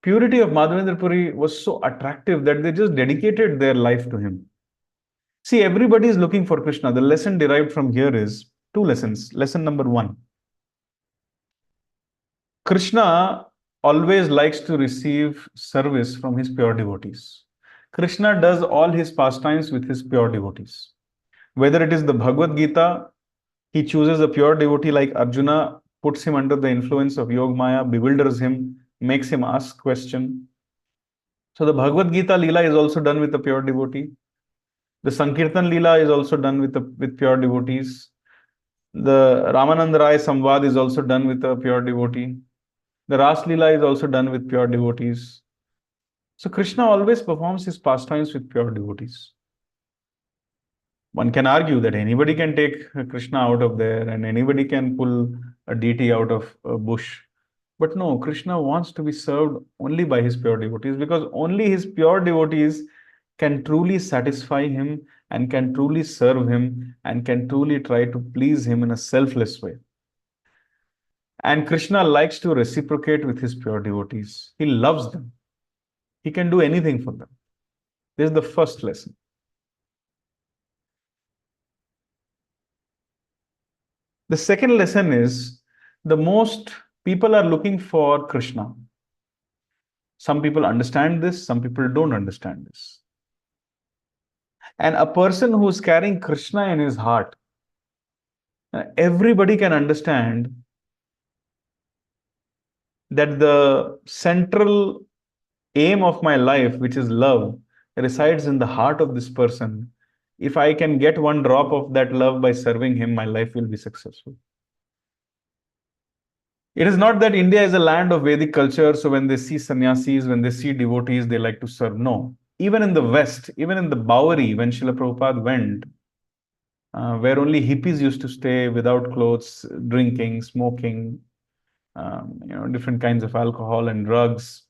A: purity of Madhavendra Puri was so attractive that they just dedicated their life to him. See, everybody is looking for Krishna. The lesson derived from here is two lessons. Lesson number one. Krishna always likes to receive service from his pure devotees. Krishna does all his pastimes with his pure devotees. Whether it is the Bhagavad Gita, he chooses a pure devotee like Arjuna, puts him under the influence of Yog Maya, bewilders him, makes him ask question. So the Bhagavad Gita Leela is also done with a pure devotee. The Sankirtan Leela is also done with pure devotees. The Ramananda Rai Samvad is also done with a pure devotee. The Ras Leela is also done with pure devotees. So Krishna always performs his pastimes with pure devotees. One can argue that anybody can take Krishna out of there and anybody can pull a deity out of a bush. But no, Krishna wants to be served only by his pure devotees, because only his pure devotees can truly satisfy him and can truly serve him and can truly try to please him in a selfless way. And Krishna likes to reciprocate with his pure devotees. He loves them. He can do anything for them. This is the first lesson. The second lesson is, the most people are looking for Krishna. Some people understand this, some people don't understand this. And a person who is carrying Krishna in his heart, everybody can understand that the central aim of my life, which is love, resides in the heart of this person. If I can get one drop of that love by serving him, my life will be successful. It is not that India is a land of Vedic culture, so when they see sannyasis, when they see devotees, they like to serve. No. Even in the West, even in the Bowery, when Srila Prabhupada went, where only hippies used to stay without clothes, drinking, smoking, different kinds of alcohol and drugs.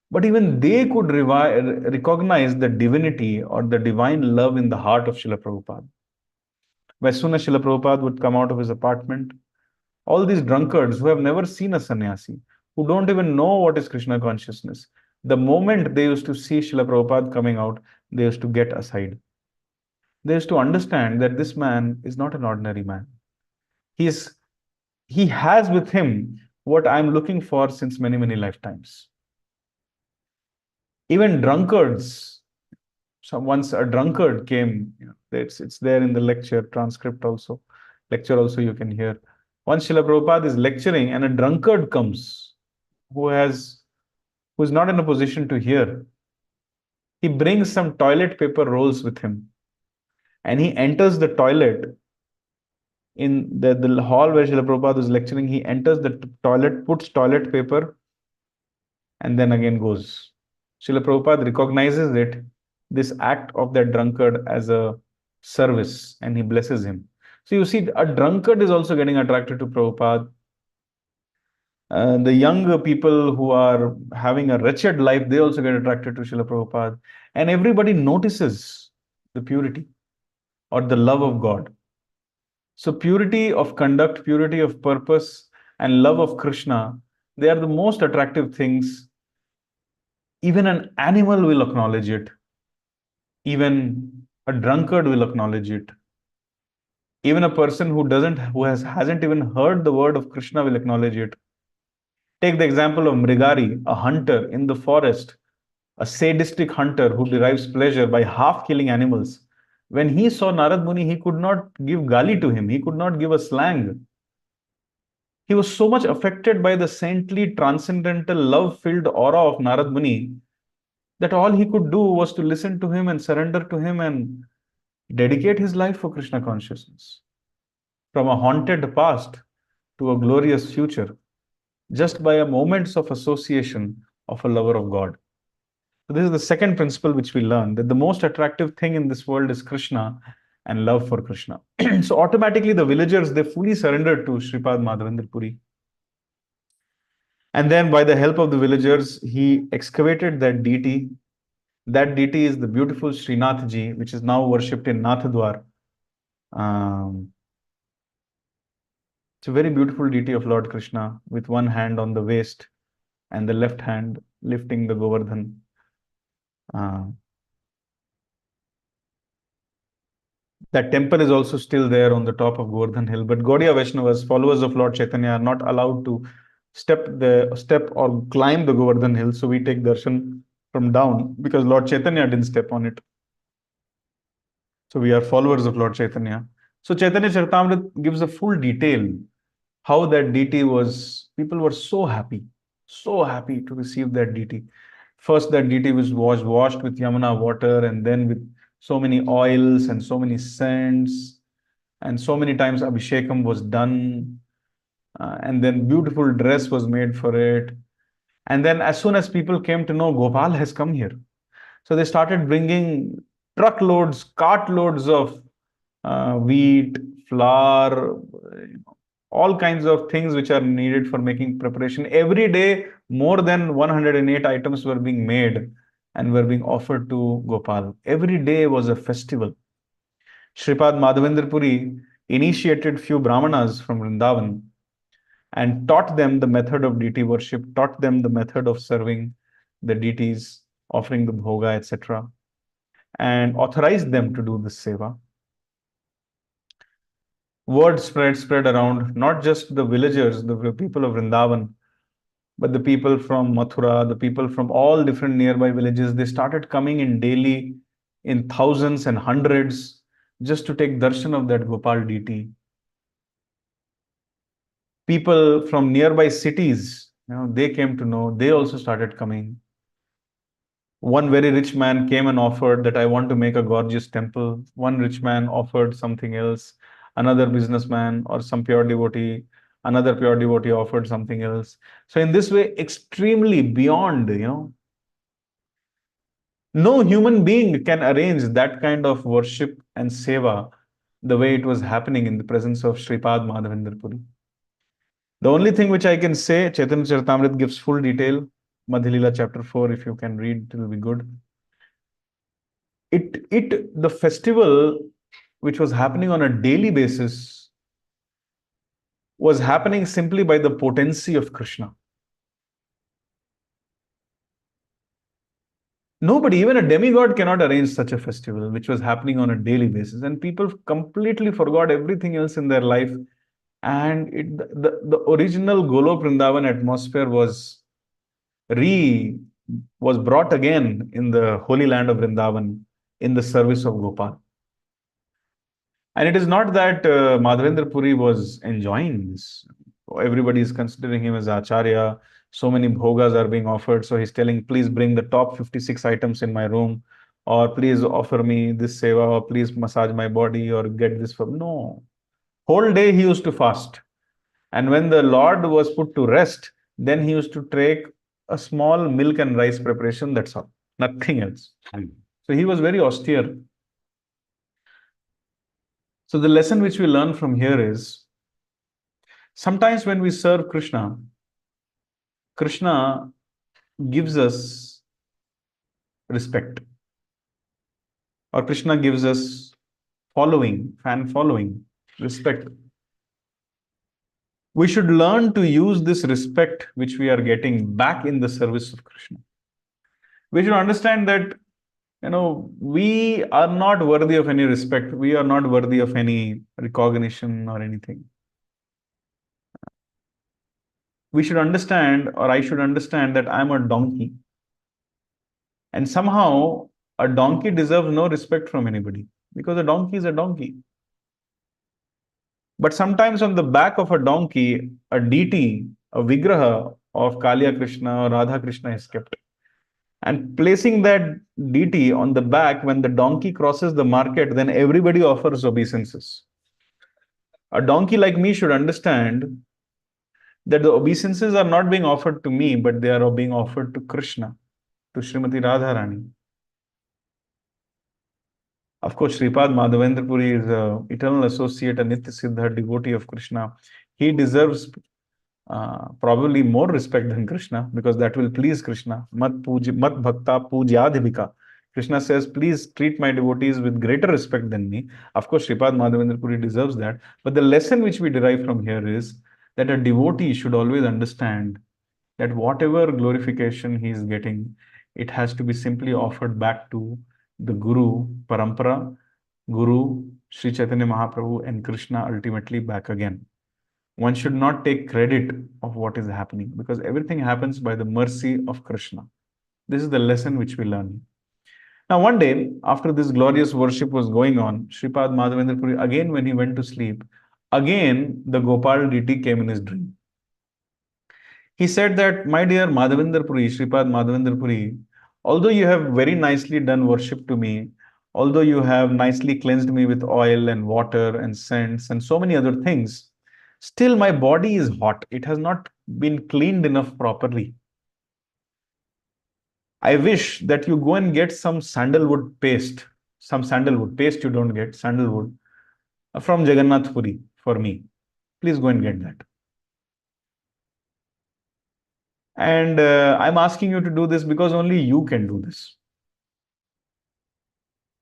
A: But even they could recognize the divinity or the divine love in the heart of Srila Prabhupada. As soon as Srila Prabhupada would come out of his apartment, all these drunkards who have never seen a sannyasi, who don't even know what is Krishna consciousness, the moment they used to see Srila Prabhupada coming out, they used to get aside. They used to understand that this man is not an ordinary man. He has with him what I'm looking for since many, many lifetimes. Even drunkards, once a drunkard came, it's there in the lecture transcript also. Lecture also you can hear. Once Srila Prabhupada is lecturing and a drunkard comes who is not in a position to hear, he brings some toilet paper rolls with him and he enters the toilet in the hall where Srila Prabhupada is lecturing. He enters the toilet, puts toilet paper, and then again goes. Srila Prabhupada recognizes this act of that drunkard, as a service, and he blesses him. So you see, a drunkard is also getting attracted to Prabhupada. The younger people who are having a wretched life, they also get attracted to Srila Prabhupada. And everybody notices the purity. or the love of God. So purity of conduct, purity of purpose, and love of Krishna, they are the most attractive things. Even an animal will acknowledge it. Even a drunkard will acknowledge it. Even a person hasn't even heard the word of Krishna will acknowledge it. Take the example of Mrigari, a hunter in the forest, a sadistic hunter who derives pleasure by half killing animals. When he saw Narad Muni, he could not give gali to him, he could not give a slang. He was so much affected by the saintly, transcendental, love filled aura of Narad Muni that all he could do was to listen to him and surrender to him and dedicate his life for Krishna consciousness. From a haunted past to a glorious future, just by a moments of association of a lover of God. So this is the second principle which we learn, that the most attractive thing in this world is Krishna and love for Krishna. So automatically the villagers, they fully surrendered to Sripad Madhavendra Puri. And then by the help of the villagers, he excavated that deity. That deity is the beautiful Srinathji, which is now worshipped in Nathadwar. It's a very beautiful deity of Lord Krishna with one hand on the waist and the left hand lifting the Govardhan. That temple is also still there on the top of Govardhan Hill. But Gaudiya Vaishnavas, followers of Lord Chaitanya, are not allowed to step or climb the Govardhan Hill. So we take darshan from down because Lord Chaitanya didn't step on it. So we are followers of Lord Chaitanya. So Chaitanya Charitamrita gives a full detail how that deity was. People were so happy to receive that deity. First, that deity was washed with Yamuna water, and then with so many oils and so many scents, and so many times Abhishekam was done, and then beautiful dress was made for it. And then as soon as people came to know Gopal has come here, so they started bringing truckloads, cartloads of wheat, flour, all kinds of things which are needed for making preparation. Every day, more than 108 items were being made and were being offered to Gopal. Every day was a festival. Sripad Madhavendra Puri initiated few Brahmanas from Vrindavan and taught them the method of deity worship, taught them the method of serving the deities, offering the bhoga, etc., and authorized them to do this seva. Word spread around, not just the villagers, the people of Vrindavan, but the people from Mathura, the people from all different nearby villages. They started coming in daily in thousands and hundreds just to take darshan of that Gopal deity. People from nearby cities, they came to know, they also started coming. One very rich man came and offered that I want to make a gorgeous temple. One rich man offered something else. Another businessman or some pure devotee, another pure devotee offered something else. So in this way, extremely beyond, no human being can arrange that kind of worship and seva the way it was happening in the presence of Sripad Madhavendra Puri. The only thing which I can say, Chaitanya Charitamrita gives full detail. Madhya chapter 4, if you can read, it will be good. The festival which was happening on a daily basis was happening simply by the potency of Krishna. Nobody, even a demigod, cannot arrange such a festival which was happening on a daily basis. And people completely forgot everything else in their life. And the original Golok Vrindavan atmosphere was brought again in the holy land of Vrindavan in the service of Gopal. And it is not that Madhavendra Puri was enjoying this. Everybody is considering him as Acharya. So many bhogas are being offered. So he's telling, please bring the top 56 items in my room, or please offer me this seva, or please massage my body, or get this from. No. Whole day he used to fast. And when the Lord was put to rest, then he used to take a small milk and rice preparation. That's all. Nothing else. So he was very austere. So the lesson which we learn from here is, sometimes when we serve Krishna, Krishna gives us respect, or Krishna gives us following, fan following, respect. We should learn to use this respect which we are getting back in the service of Krishna. We should understand that, we are not worthy of any respect. We are not worthy of any recognition or anything. We should understand, or I should understand, that I'm a donkey. And somehow a donkey deserves no respect from anybody because a donkey is a donkey. But sometimes on the back of a donkey, a deity, a vigraha of Kaliya Krishna or Radha Krishna is kept. And placing that deity on the back, when the donkey crosses the market, then everybody offers obeisances. A donkey like me should understand that the obeisances are not being offered to me, but they are being offered to Krishna, to Srimati Radharani. Of course, Sripad Madhavendra Puri is an eternal associate, a Nitya Siddha devotee of Krishna. He deserves probably more respect than Krishna, because that will please Krishna. Mat bhakta pujaadhivika. Krishna says, please treat my devotees with greater respect than me. Of course, Sripad Madhavendra Puri deserves that. But the lesson which we derive from here is that a devotee should always understand that whatever glorification he is getting, it has to be simply offered back to the Guru Parampara, Guru, Sri Chaitanya Mahaprabhu, and Krishna ultimately back again. One should not take credit of what is happening, because everything happens by the mercy of Krishna. This is the lesson which we learn. Now, one day, after this glorious worship was going on, Sripad Madhavendra Puri, again when he went to sleep, again the Gopal deity came in his dream. He said that, my dear Madhavendra Puri, Sripad Madhavendra Puri, although you have very nicely done worship to me, although you have nicely cleansed me with oil and water and scents and so many other things, still my body is hot. It has not been cleaned enough properly. I wish that you go and get some sandalwood paste. Some sandalwood paste you don't get, sandalwood, from Jagannath Puri for me. Please go and get that. And I'm asking you to do this because only you can do this.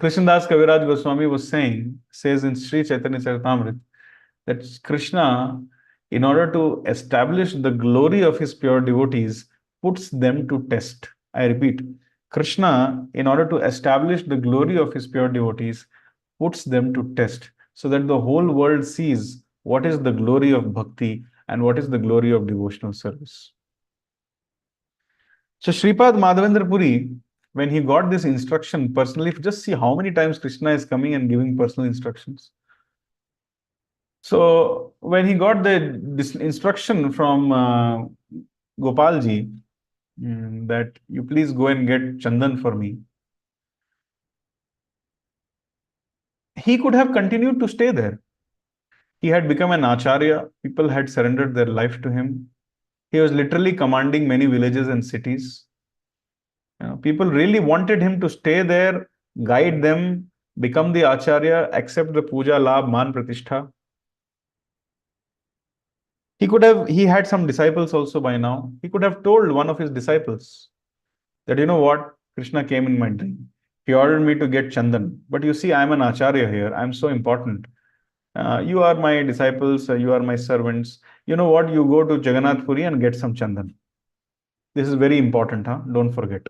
A: Krishnadas Kaviraj Goswami says in Sri Chaitanya Charitamrita, that Krishna, in order to establish the glory of his pure devotees, puts them to test. I repeat, Krishna, in order to establish the glory of his pure devotees, puts them to test, so that the whole world sees what is the glory of bhakti and what is the glory of devotional service. So Sripad Madhavendra Puri, when he got this instruction personally, just see how many times Krishna is coming and giving personal instructions. So when he got this instruction from Gopalji, that you please go and get Chandan for me, he could have continued to stay there. He had become an acharya. People had surrendered their life to him. He was literally commanding many villages and cities. People really wanted him to stay there, guide them, become the acharya, accept the puja, labh, man, pratishtha. He had some disciples also by now. He could have told one of his disciples that, you know what, Krishna came in my dream. He ordered me to get Chandan. But you see, I'm an acharya here. I'm so important. You are my disciples. You are my servants. You know what? You go to Jagannath Puri and get some Chandan. This is very important, huh? Don't forget.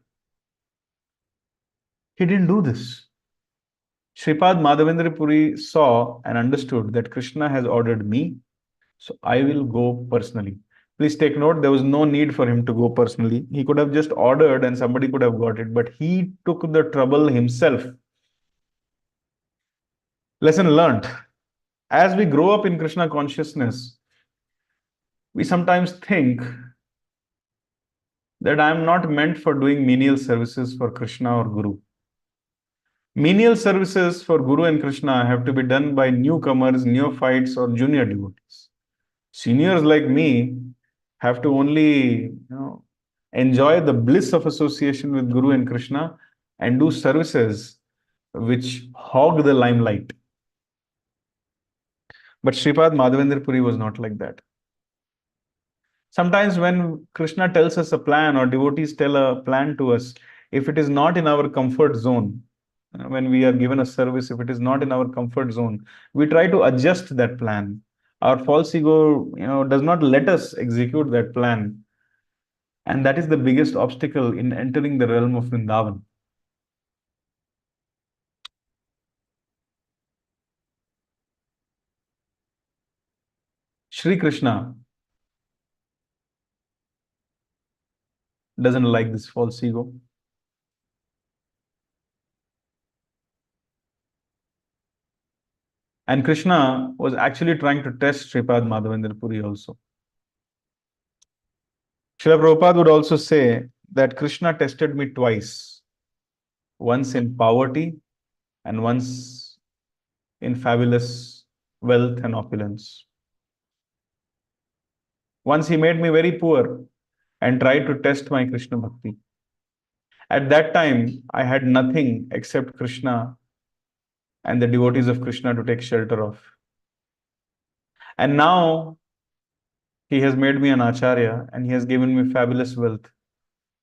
A: He didn't do this. Sripad Madhavendra Puri saw and understood that Krishna has ordered me, so I will go personally. Please take note, there was no need for him to go personally. He could have just ordered and somebody could have got it, but he took the trouble himself. Lesson learned. As we grow up in Krishna consciousness, we sometimes think that I am not meant for doing menial services for Krishna or Guru. Menial services for Guru and Krishna have to be done by newcomers, neophytes, or junior devotees. Seniors like me have to only enjoy the bliss of association with Guru and Krishna and do services which hog the limelight. But Sripad Madhavendra Puri was not like that. Sometimes when Krishna tells us a plan or devotees tell a plan to us, if it is not in our comfort zone, when we are given a service, if it is not in our comfort zone, we try to adjust that plan. Our false ego, does not let us execute that plan. And that is the biggest obstacle in entering the realm of Vrindavan. Sri Krishna doesn't like this false ego. And Krishna was actually trying to test Sripad Madhavendra Puri also. Srila Prabhupada would also say that Krishna tested me twice, once in poverty and once in fabulous wealth and opulence. Once he made me very poor and tried to test my Krishna bhakti. At that time, I had nothing except Krishna and the devotees of Krishna to take shelter of. And now he has made me an acharya and he has given me fabulous wealth.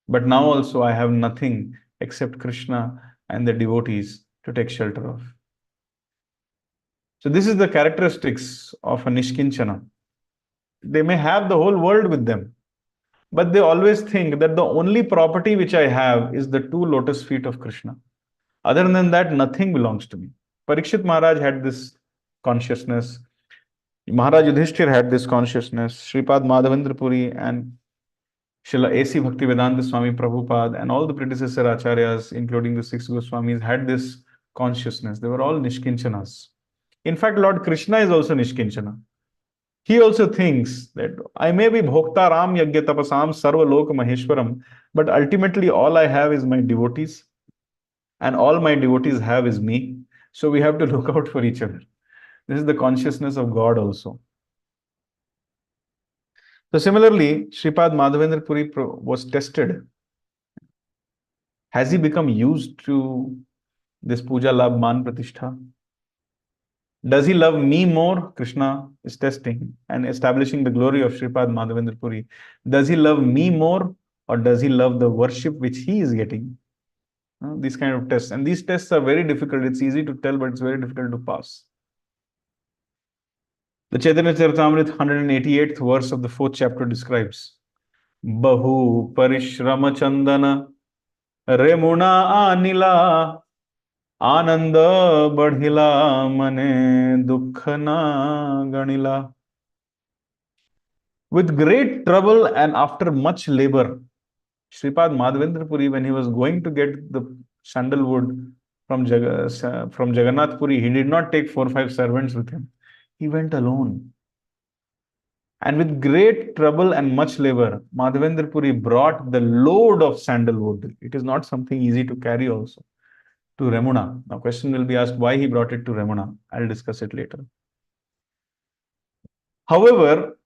A: But now also I have nothing except Krishna and the devotees to take shelter of. So this is the characteristics of a Nishkinchana. They may have the whole world with them, but they always think that the only property which I have is the two lotus feet of Krishna. Other than that, nothing belongs to me. Parikshit Maharaj had this consciousness. Maharaj Yudhishthir had this consciousness. Sripad Madhavendra Puri and Srila A.C. Bhaktivedanta Swami Prabhupada and all the predecessor acharyas, including the six Goswamis, had this consciousness. They were all Nishkinchanas. In fact, Lord Krishna is also Nishkinchana. He also thinks that I may be Bhokta Ram Yagya Tapasam Sarva Lok Maheshwaram, but ultimately all I have is my devotees, and all my devotees have is me. So we have to look out for each other. This is the consciousness of God also. So similarly, Sripad Madhavendra Puri was tested. Has he become used to this puja labh man pratishtha? Does he love me more? Krishna is testing and establishing the glory of Sripad Madhavendra Puri. Does he love me more, or does he love the worship which he is getting? These kind of tests. And these tests are very difficult. It's easy to tell, but it's very difficult to pass. The Chaitanya Charitamrita 188th verse of the 4th chapter describes Bahu Parishrama Chandana Remuna Anila Ananda Badhila Mane Dukkhana Ganila. With great trouble and after much labor, Sripad Madhavendra Puri, when he was going to get the sandalwood from Jagannath Puri, he did not take 4 or 5 servants with him. He went alone. And with great trouble and much labor, Madhavendra Puri brought the load of sandalwood. It is not something easy to carry also, to Remuna. Now, question will be asked why he brought it to Remuna. I'll discuss it later. However,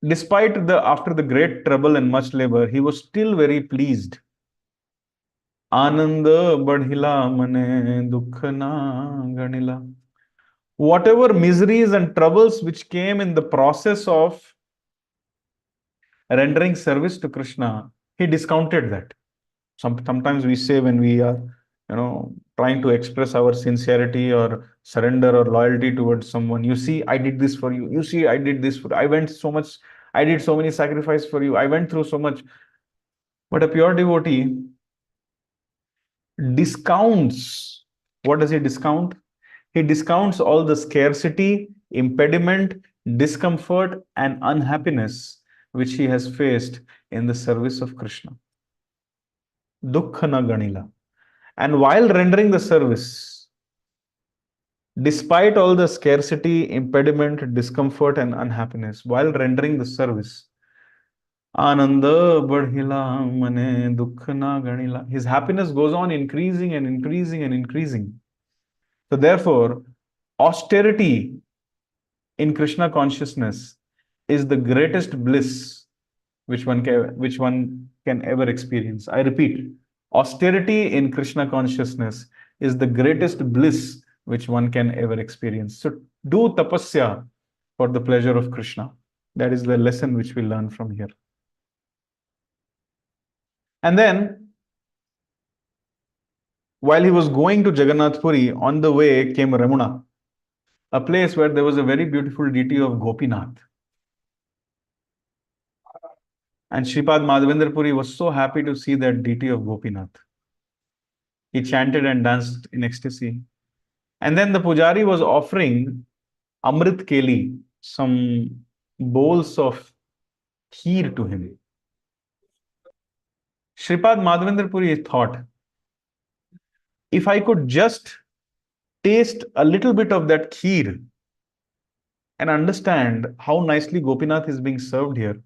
A: despite after the great trouble and much labor, he was still very pleased. Ananda badhila mane dukkhana ganila. Whatever miseries and troubles which came in the process of rendering service to Krishna, he discounted that. Sometimes we say when we are, trying to express our sincerity or surrender or loyalty towards someone, you see, I did this for you. You see, I did this for you. I did so many sacrifices for you. I went through so much. But a pure devotee discounts. What does he discount? He discounts all the scarcity, impediment, discomfort, and unhappiness which he has faced in the service of Krishna. Dukkhana ganila. And while rendering the service, despite all the scarcity, impediment, discomfort, and unhappiness, while rendering the service, Ananda badhila mane dukkhana ganila. His happiness goes on increasing and increasing and increasing. So therefore, austerity in Krishna consciousness is the greatest bliss which one can ever experience. I repeat, austerity in Krishna consciousness is the greatest bliss which one can ever experience. So do tapasya for the pleasure of Krishna. That is the lesson which we learn from here. And then While he was going to Jagannath Puri, on the way came Ramuna, a place where there was a very beautiful deity of Gopinath. And Shripad Madhavendra Puri was so happy to see that deity of Gopinath. He chanted and danced in ecstasy. And then the pujari was offering Amrit Keli, some bowls of kheer to him. Shripad Madhavendra Puri thought, if I could just taste a little bit of that kheer and understand how nicely Gopinath is being served here,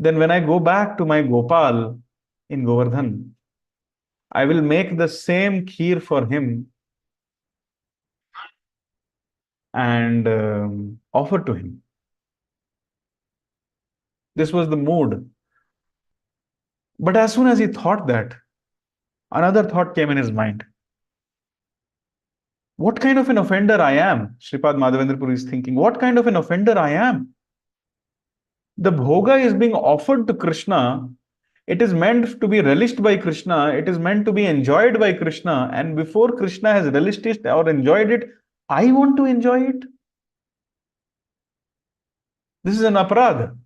A: then when I go back to my Gopal in Govardhan, I will make the same kheer for him and offer to him. This was the mood. But as soon as he thought that, another thought came in his mind. What kind of an offender I am? Shripad Madhavendra Puri is thinking, what kind of an offender I am? The bhoga is being offered to Krishna. It is meant to be relished by Krishna. It is meant to be enjoyed by Krishna. And before Krishna has relished it or enjoyed it, I want to enjoy it. This is an aparadha.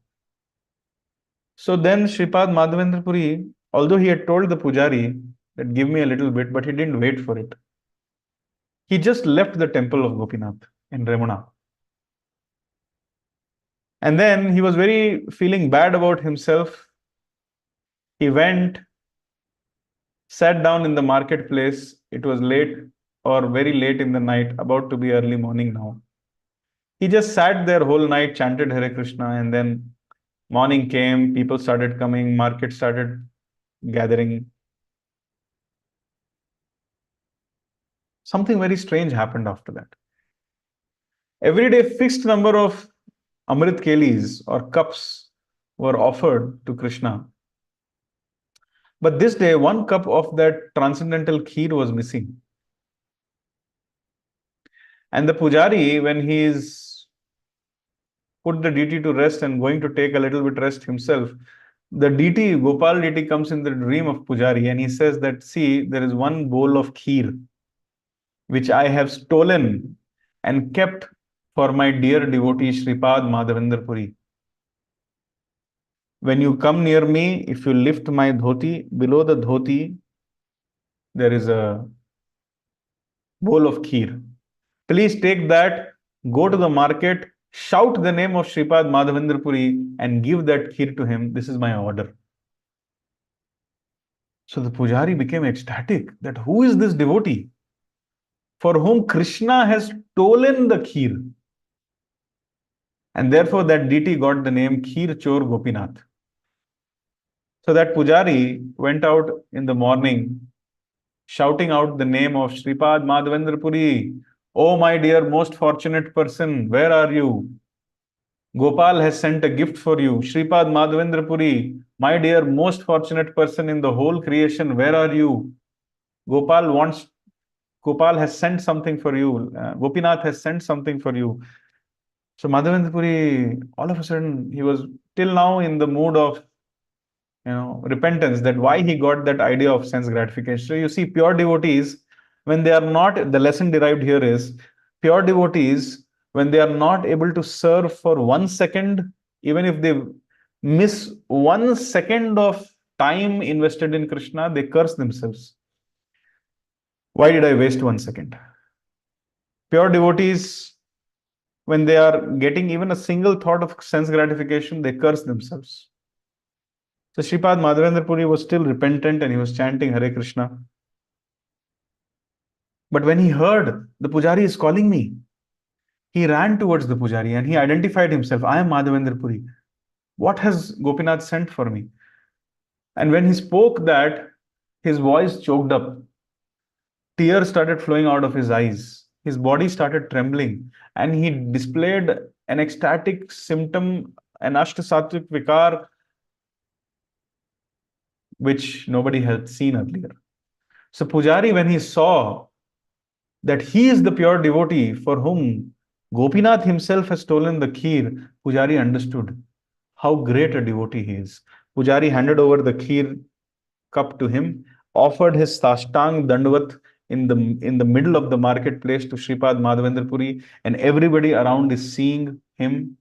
A: So then Shripad Madhavendra Puri, although he had told the pujari that give me a little bit, but he didn't wait for it. He just left the temple of Gopinath in Ramuna. And then he was very feeling bad about himself. He went, sat down in the marketplace. It was late or very late in the night, about to be early morning now. He just sat there whole night, chanted Hare Krishna, and then morning came, people started coming, market started gathering. Something very strange happened after that. Every day, fixed number of Amrit Kelis or cups were offered to Krishna. But this day, one cup of that transcendental kheer was missing. And the pujari, when he is put the deity to rest and going to take a little bit rest himself, the deity, Gopal deity, comes in the dream of pujari and he says that, see, there is one bowl of kheer which I have stolen and kept for my dear devotee Shripad Madhavendra Puri. When you come near me, if you lift my dhoti, below the dhoti, there is a bowl of kheer. Please take that, go to the market, shout the name of Shripad Madhavendra Puri and give that kheer to him. This is my order. So the pujari became ecstatic that who is this devotee for whom Krishna has stolen the kheer? And therefore that deity got the name Kheer Chor Gopinath. So that pujari went out in the morning shouting out the name of Shripad Madhavendra Puri. Oh, my dear most fortunate person, where are you? Gopal has sent a gift for you. Shripad Madhavendra Puri, my dear most fortunate person in the whole creation, where are you? Gopal has sent something for you. Gopinath has sent something for you. So Madhavendra Puri, all of a sudden, he was till now in the mood of repentance, that why he got that idea of sense gratification. So you see, pure devotees, when they are not, the lesson derived here is, pure devotees, when they are not able to serve for 1 second, even if they miss 1 second of time invested in Krishna, they curse themselves. Why did I waste 1 second? Pure devotees, when they are getting even a single thought of sense gratification, they curse themselves. So Shripad Madhavendra Puri was still repentant and he was chanting Hare Krishna. But when he heard the pujari is calling me, he ran towards the pujari and he identified himself. I am Madhavendra Puri. What has Gopinath sent for me? And when he spoke that, his voice choked up. Tears started flowing out of his eyes. His body started trembling and he displayed an ecstatic symptom, an ashtasattvic vikar, which nobody had seen earlier. So Pujari, when he saw that he is the pure devotee for whom Gopinath himself has stolen the kheer, Pujari understood how great a devotee he is. Pujari handed over the kheer cup to him, offered his sashtang dandvat in the middle of the marketplace to Sripad Madhavendra Puri, and everybody around is seeing him.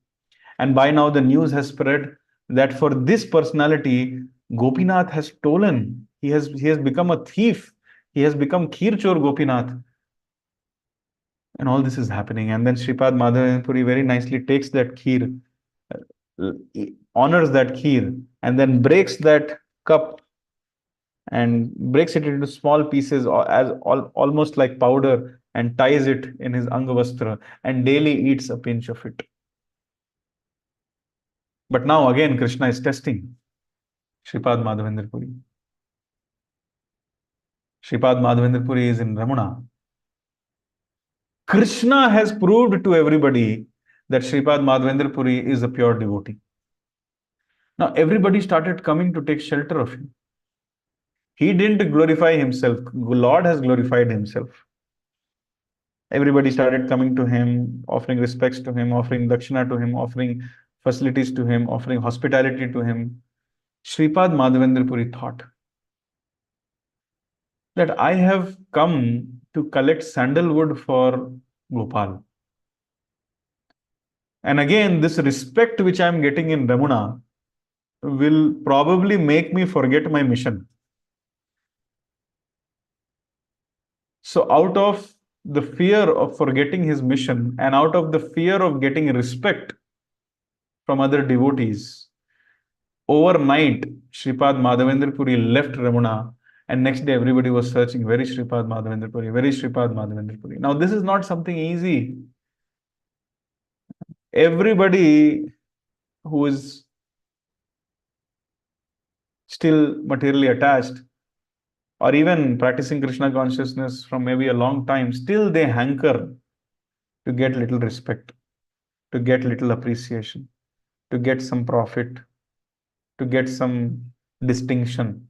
A: And by now the news has spread that for this personality, Gopinath has stolen. He has become a thief. He has become Kirchor Gopinath. And all this is happening. And then Sripad Madhavendra Puri very nicely takes that kheer, honors that kheer, and then breaks that cup and breaks it into small pieces almost like powder, and ties it in his Angavastra, and daily eats a pinch of it. But now again, Krishna is testing Sripad Madhavendra Puri. Sripad Madhavendra Puri is in Ramana. Krishna has proved to everybody that Sripad Madhavendra Puri is a pure devotee. Now everybody started coming to take shelter of him. He didn't glorify himself. Lord has glorified himself. Everybody started coming to him, offering respects to him, offering dakshina to him, offering facilities to him, offering hospitality to him. Sripad Madhavendra Puri thought that I have come to collect sandalwood for Gopal. And again, this respect which I am getting in Ramuna will probably make me forget my mission. So out of the fear of forgetting his mission and out of the fear of getting respect from other devotees, overnight, Sripad Madhavendra Puri left Ramuna, and next day everybody was searching, where is Sripad Madhavendra Puri? Where is Sripad Madhavendra Puri? Now, this is not something easy. Everybody who is still materially attached, or even practicing Krishna consciousness from maybe a long time, still they hanker to get little respect, to get little appreciation, to get some profit, to get some distinction,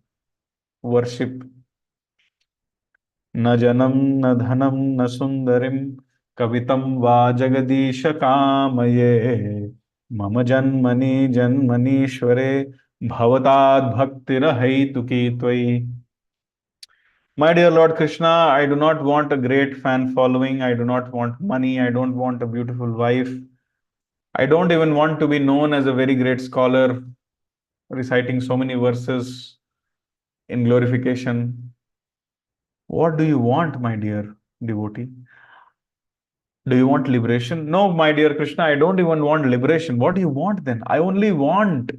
A: worship. न जनम न धनम न सुंदरिम कवितम वा जगदीश कामये मम जन्मनि जन्मनीश्वरे भवताद् भक्तिरहैतुकी त्वयि. My dear Lord Krishna, I do not want a great fan following. I do not want money. I don't want a beautiful wife. I don't even want to be known as a very great scholar, reciting so many verses in glorification. What do you want, my dear devotee? Do you want liberation? No, my dear Krishna, I don't even want liberation. What do you want then? I only want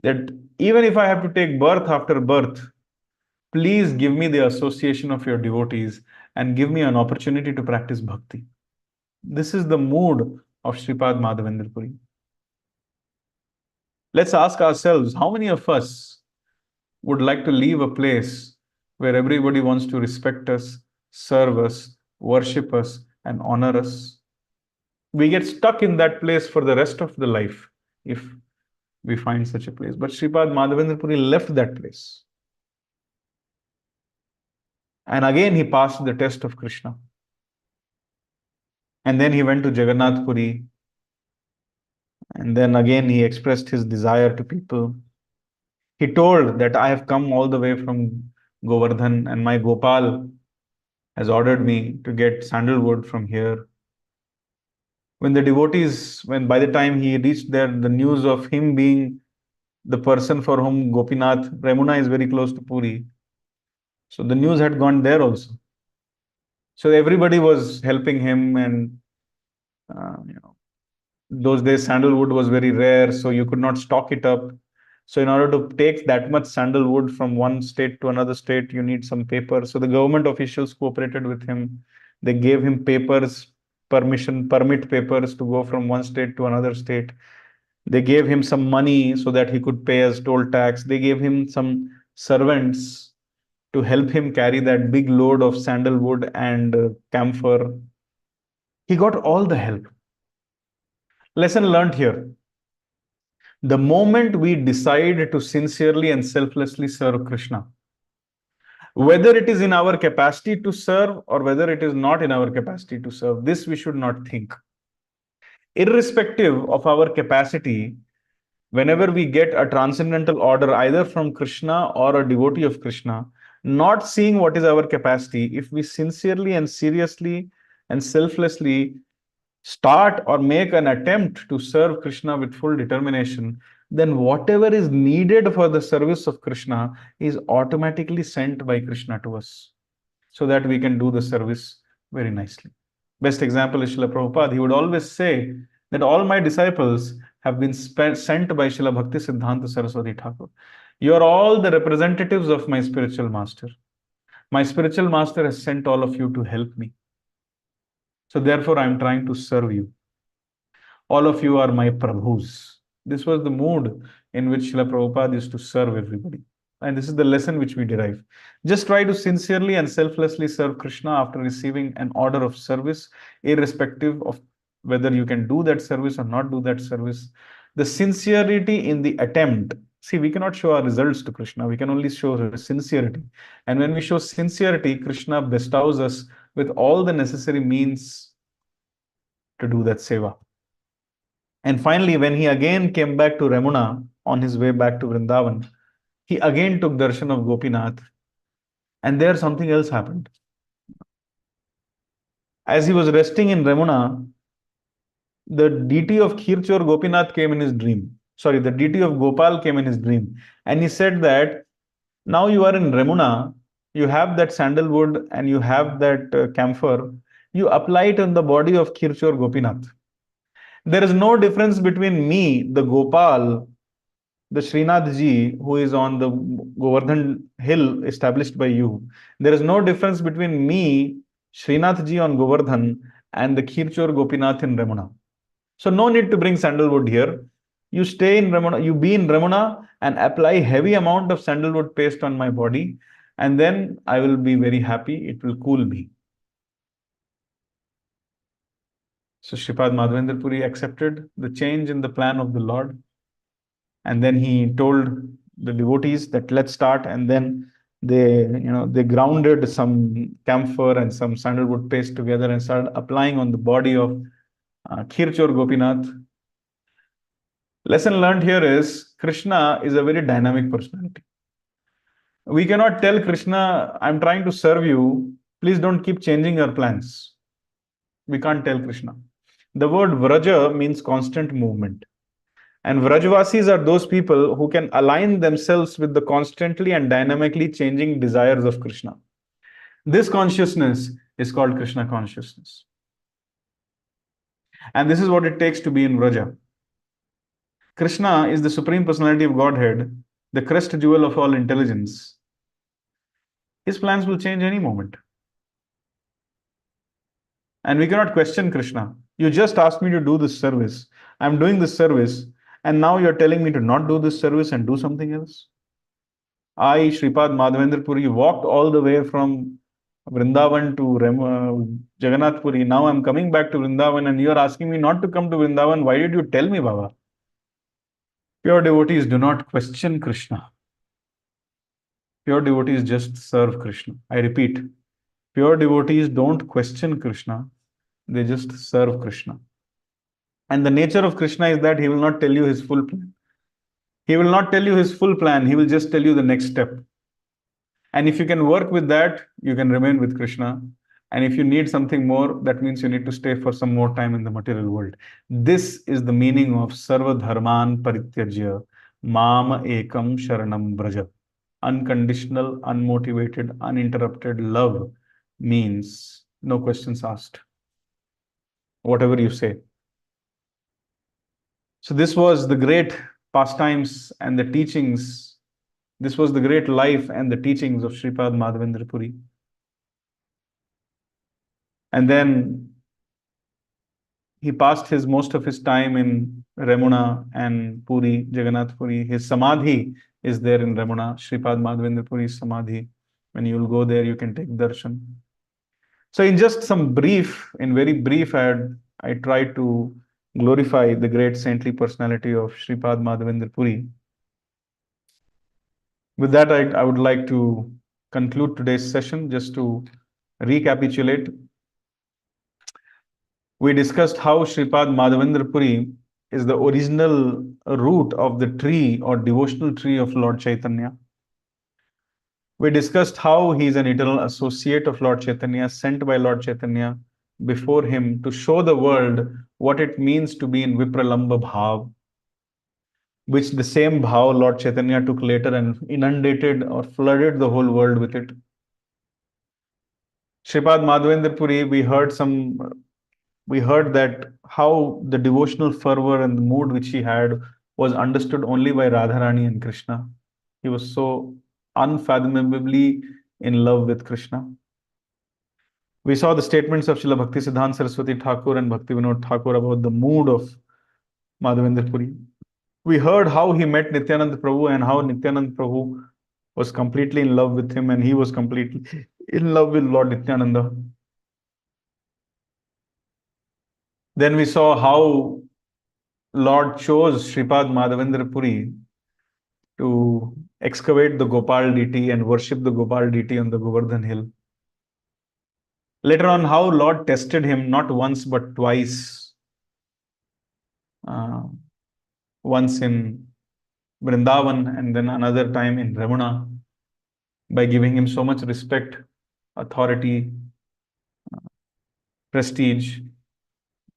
A: that even if I have to take birth after birth, please give me the association of your devotees and give me an opportunity to practice bhakti. This is the mood of Sripad Madhavendra Puri. Let's ask ourselves, how many of us would like to leave a place where everybody wants to respect us, serve us, worship us, and honor us? We get stuck in that place for the rest of the life if we find such a place. But Sripad Madhavendra Puri left that place. And again, he passed the test of Krishna. And then he went to Jagannath Puri. And then again, he expressed his desire to people. He told that I have come all the way from Govardhan, and my Gopal has ordered me to get sandalwood from here. When the devotees, by the time he reached there, the news of him being the person for whom Gopinath, Ramuna is very close to Puri. So the news had gone there also. So everybody was helping him, and those days sandalwood was very rare, so you could not stock it up. So in order to take that much sandalwood from one state to another state, you need some paper. So the government officials cooperated with him. They gave him papers, permit papers to go from one state to another state. They gave him some money so that he could pay as toll tax. They gave him some servants to help him carry that big load of sandalwood and camphor. He got all the help. Lesson learned here. The moment we decide to sincerely and selflessly serve Krishna, whether it is in our capacity to serve or whether it is not in our capacity to serve, this we should not think. Irrespective of our capacity, whenever we get a transcendental order either from Krishna or a devotee of Krishna, not seeing what is our capacity, if we sincerely and seriously and selflessly start or make an attempt to serve Krishna with full determination, then whatever is needed for the service of Krishna is automatically sent by Krishna to us so that we can do the service very nicely. Best example is Srila Prabhupada. He would always say that all my disciples have been sent by Srila Bhakti Siddhanta Saraswati Thakur. You are all the representatives of my spiritual master. My spiritual master has sent all of you to help me. So therefore, I am trying to serve you. All of you are my Prabhus. This was the mood in which Srila Prabhupada used to serve everybody. And this is the lesson which we derive. Just try to sincerely and selflessly serve Krishna after receiving an order of service, irrespective of whether you can do that service or not do that service. The sincerity in the attempt. See, we cannot show our results to Krishna. We can only show sincerity. And when we show sincerity, Krishna bestows us with all the necessary means to do that seva. And finally, when he again came back to Ramuna on his way back to Vrindavan, he again took darshan of Gopinath. And there something else happened. As he was resting in Ramuna, the deity of Khirchor Gopinath came in his dream. Sorry, the deity of Gopal came in his dream. And he said that now you are in Ramuna, you have that sandalwood and you have that camphor, you apply it on the body of Khirchor Gopinath. There is no difference between me, the Gopal, the Srinath ji, who is on the Govardhan hill established by you. There is no difference between me, Srinath ji on Govardhan, and the Khirchor Gopinath in Ramuna. So no need to bring sandalwood here. You stay in Ramuna, you be in Ramuna and apply heavy amount of sandalwood paste on my body, and then I will be very happy. It will cool me. So Shripad Madhavendra Puri accepted the change in the plan of the Lord. And then he told the devotees that let's start. And then they grounded some camphor and some sandalwood paste together and started applying on the body of Khirchor Gopinath. Lesson learned here is Krishna is a very dynamic personality. We cannot tell Krishna, I'm trying to serve you. Please don't keep changing your plans. We can't tell Krishna. The word Vraja means constant movement. And Vrajvasis are those people who can align themselves with the constantly and dynamically changing desires of Krishna. This consciousness is called Krishna consciousness. And this is what it takes to be in Vraja. Krishna is the Supreme Personality of Godhead, the crest jewel of all intelligence. His plans will change any moment. And we cannot question Krishna. You just asked me to do this service. I'm doing this service. And now you're telling me to not do this service and do something else? I, Shripad Madhavendra Puri, walked all the way from Vrindavan to Jagannath Puri. Now I'm coming back to Vrindavan and you're asking me not to come to Vrindavan. Why did you tell me, Baba? Pure devotees do not question Krishna. Pure devotees just serve Krishna. I repeat, pure devotees don't question Krishna. They just serve Krishna. And the nature of Krishna is that he will not tell you his full plan. He will not tell you his full plan. He will just tell you the next step. And if you can work with that, you can remain with Krishna. And if you need something more, that means you need to stay for some more time in the material world. This is the meaning of Sarva Dharman Parityajya Mama Ekam Sharanam Braja. Unconditional, unmotivated, uninterrupted love means no questions asked. Whatever you say. So this was the great pastimes and the teachings. This was the great life and the teachings of Shripad Madhavendra Puri. And then he passed most of his time in Ramuna and Puri, Jagannath Puri. His Samadhi is there in Ramuna, Shripad Madhavendra Puri's Samadhi. When you will go there, you can take darshan. So in just some brief, in very brief, I tried to glorify the great saintly personality of Shripad Madhavendra Puri. With that, I would like to conclude today's session. Just to recapitulate, we discussed how Shripad Madhavendra Puri is the original root of the tree or devotional tree of Lord Chaitanya. We discussed how he is an eternal associate of Lord Chaitanya, sent by Lord Chaitanya before him to show the world what it means to be in Vipralamba Bhav, which the same bhav Lord Chaitanya took later and inundated or flooded the whole world with it. Shripad Madhavendra Puri, we heard that how the devotional fervor and the mood which he had was understood only by Radharani and Krishna. He was so unfathomably in love with Krishna. We saw the statements of Srila Bhaktisiddhanta Saraswati Thakur and Bhaktivinoda Thakur about the mood of Madhavendra Puri. We heard how he met Nityanand Prabhu and how Nityanand Prabhu was completely in love with him and he was completely in love with Lord Nityananda. Then we saw how Lord chose Shripad Madhavendra Puri to excavate the Gopal deity and worship the Gopal deity on the Govardhan hill. Later on, how Lord tested him not once but twice. Once in Vrindavan and then another time in Ramana, by giving him so much respect, authority, prestige.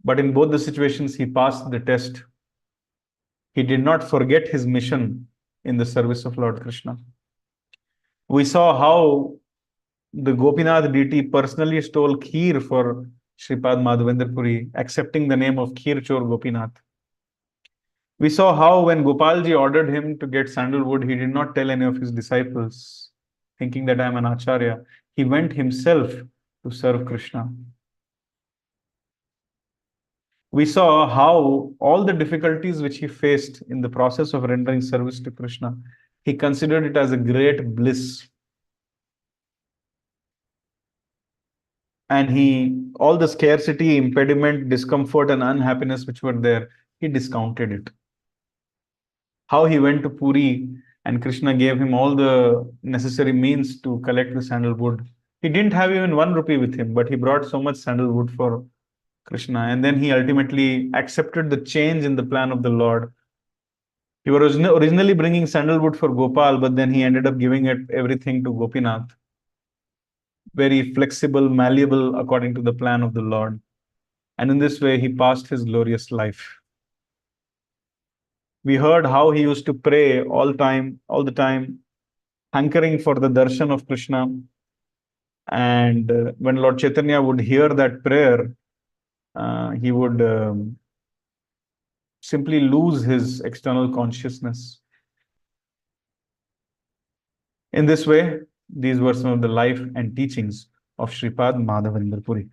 A: But in both the situations, he passed the test. He did not forget his mission in the service of Lord Krishna. We saw how the Gopinath deity personally stole kheer for Shripad Madhavendra Puri, accepting the name of Kheer Chor Gopinath. We saw how when Gopalji ordered him to get sandalwood, he did not tell any of his disciples, thinking that I am an Acharya. He went himself to serve Krishna. We saw how all the difficulties which he faced in the process of rendering service to Krishna, he considered it as a great bliss. And all the scarcity, impediment, discomfort, and unhappiness which were there, he discounted it. How he went to Puri and Krishna gave him all the necessary means to collect the sandalwood. He didn't have even 1 rupee with him, but he brought so much sandalwood for Krishna. And then he ultimately accepted the change in the plan of the Lord. He was originally bringing sandalwood for Gopal, but then he ended up giving everything to Gopinath. Very flexible, malleable, according to the plan of the Lord. And in this way, he passed his glorious life. We heard how he used to pray all the time, hankering for the darshan of Krishna. And when Lord Chaitanya would hear that prayer, he would simply lose his external consciousness. In this way, these were some of the life and teachings of Shripad Madhavendra Puri.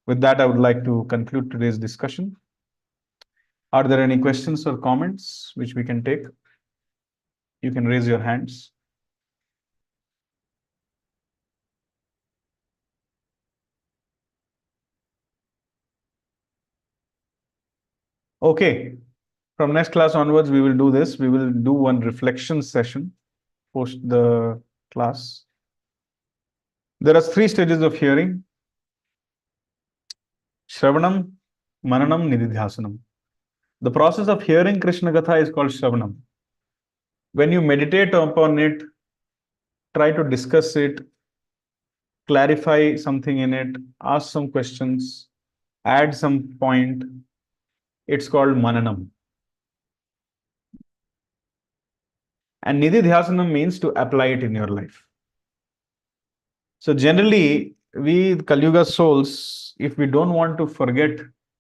A: With that, I would like to conclude today's discussion. Are there any questions or comments which we can take? You can raise your hands. Okay. From next class onwards, we will do this. We will do one reflection session post the class. There are 3 stages of hearing: Shravanam, Mananam, Nididhyasanam. The process of hearing Krishna Katha is called Shravanam. When you meditate upon it, try to discuss it, clarify something in it, ask some questions, add some point. It's called Mananam. And Nididhyasanam means to apply it in your life. So generally, we Kali Yuga souls, if we don't want to forget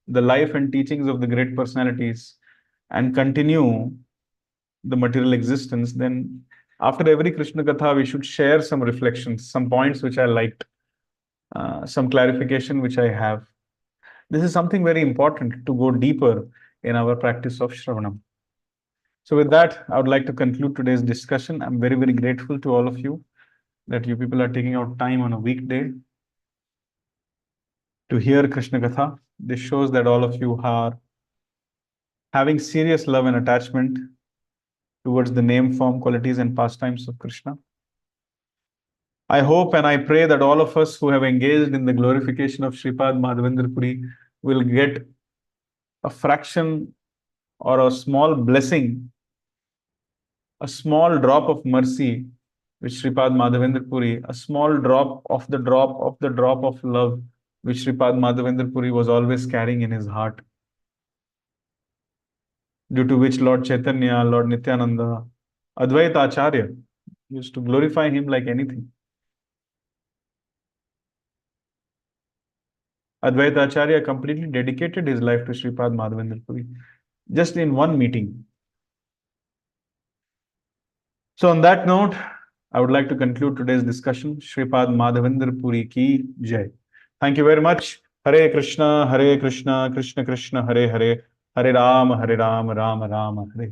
A: the life and teachings of the great personalities and continue the material existence, then after every Krishna Katha, we should share some reflections, some points which I liked, some clarification which I have. This is something very important to go deeper in our practice of Shravanam. So with that, I would like to conclude today's discussion. I'm very, very grateful to all of you that you people are taking out time on a weekday to hear Krishna Katha. This shows that all of you are having serious love and attachment towards the name, form, qualities, and pastimes of Krishna. I hope and I pray that all of us who have engaged in the glorification of Shripad Madhavendra Puri will get a fraction or a small blessing, a small drop of mercy which Sripad Madhavendra Puri, a small drop of the drop of the drop of love, which Sripad Madhavendra Puri was always carrying in his heart, due to which Lord Chaitanya, Lord Nityananda, Advaita Acharya used to glorify him like anything. Advaita Acharya completely dedicated his life to Sripad Madhavendra Puri, just in one meeting. So on that note, I would like to conclude today's discussion. Sripad Madhavendra Puri ki jai. Thank you very much. Hare Krishna, Krishna Krishna, Hare Hare, Hare Ram, Ram Ram, Hare.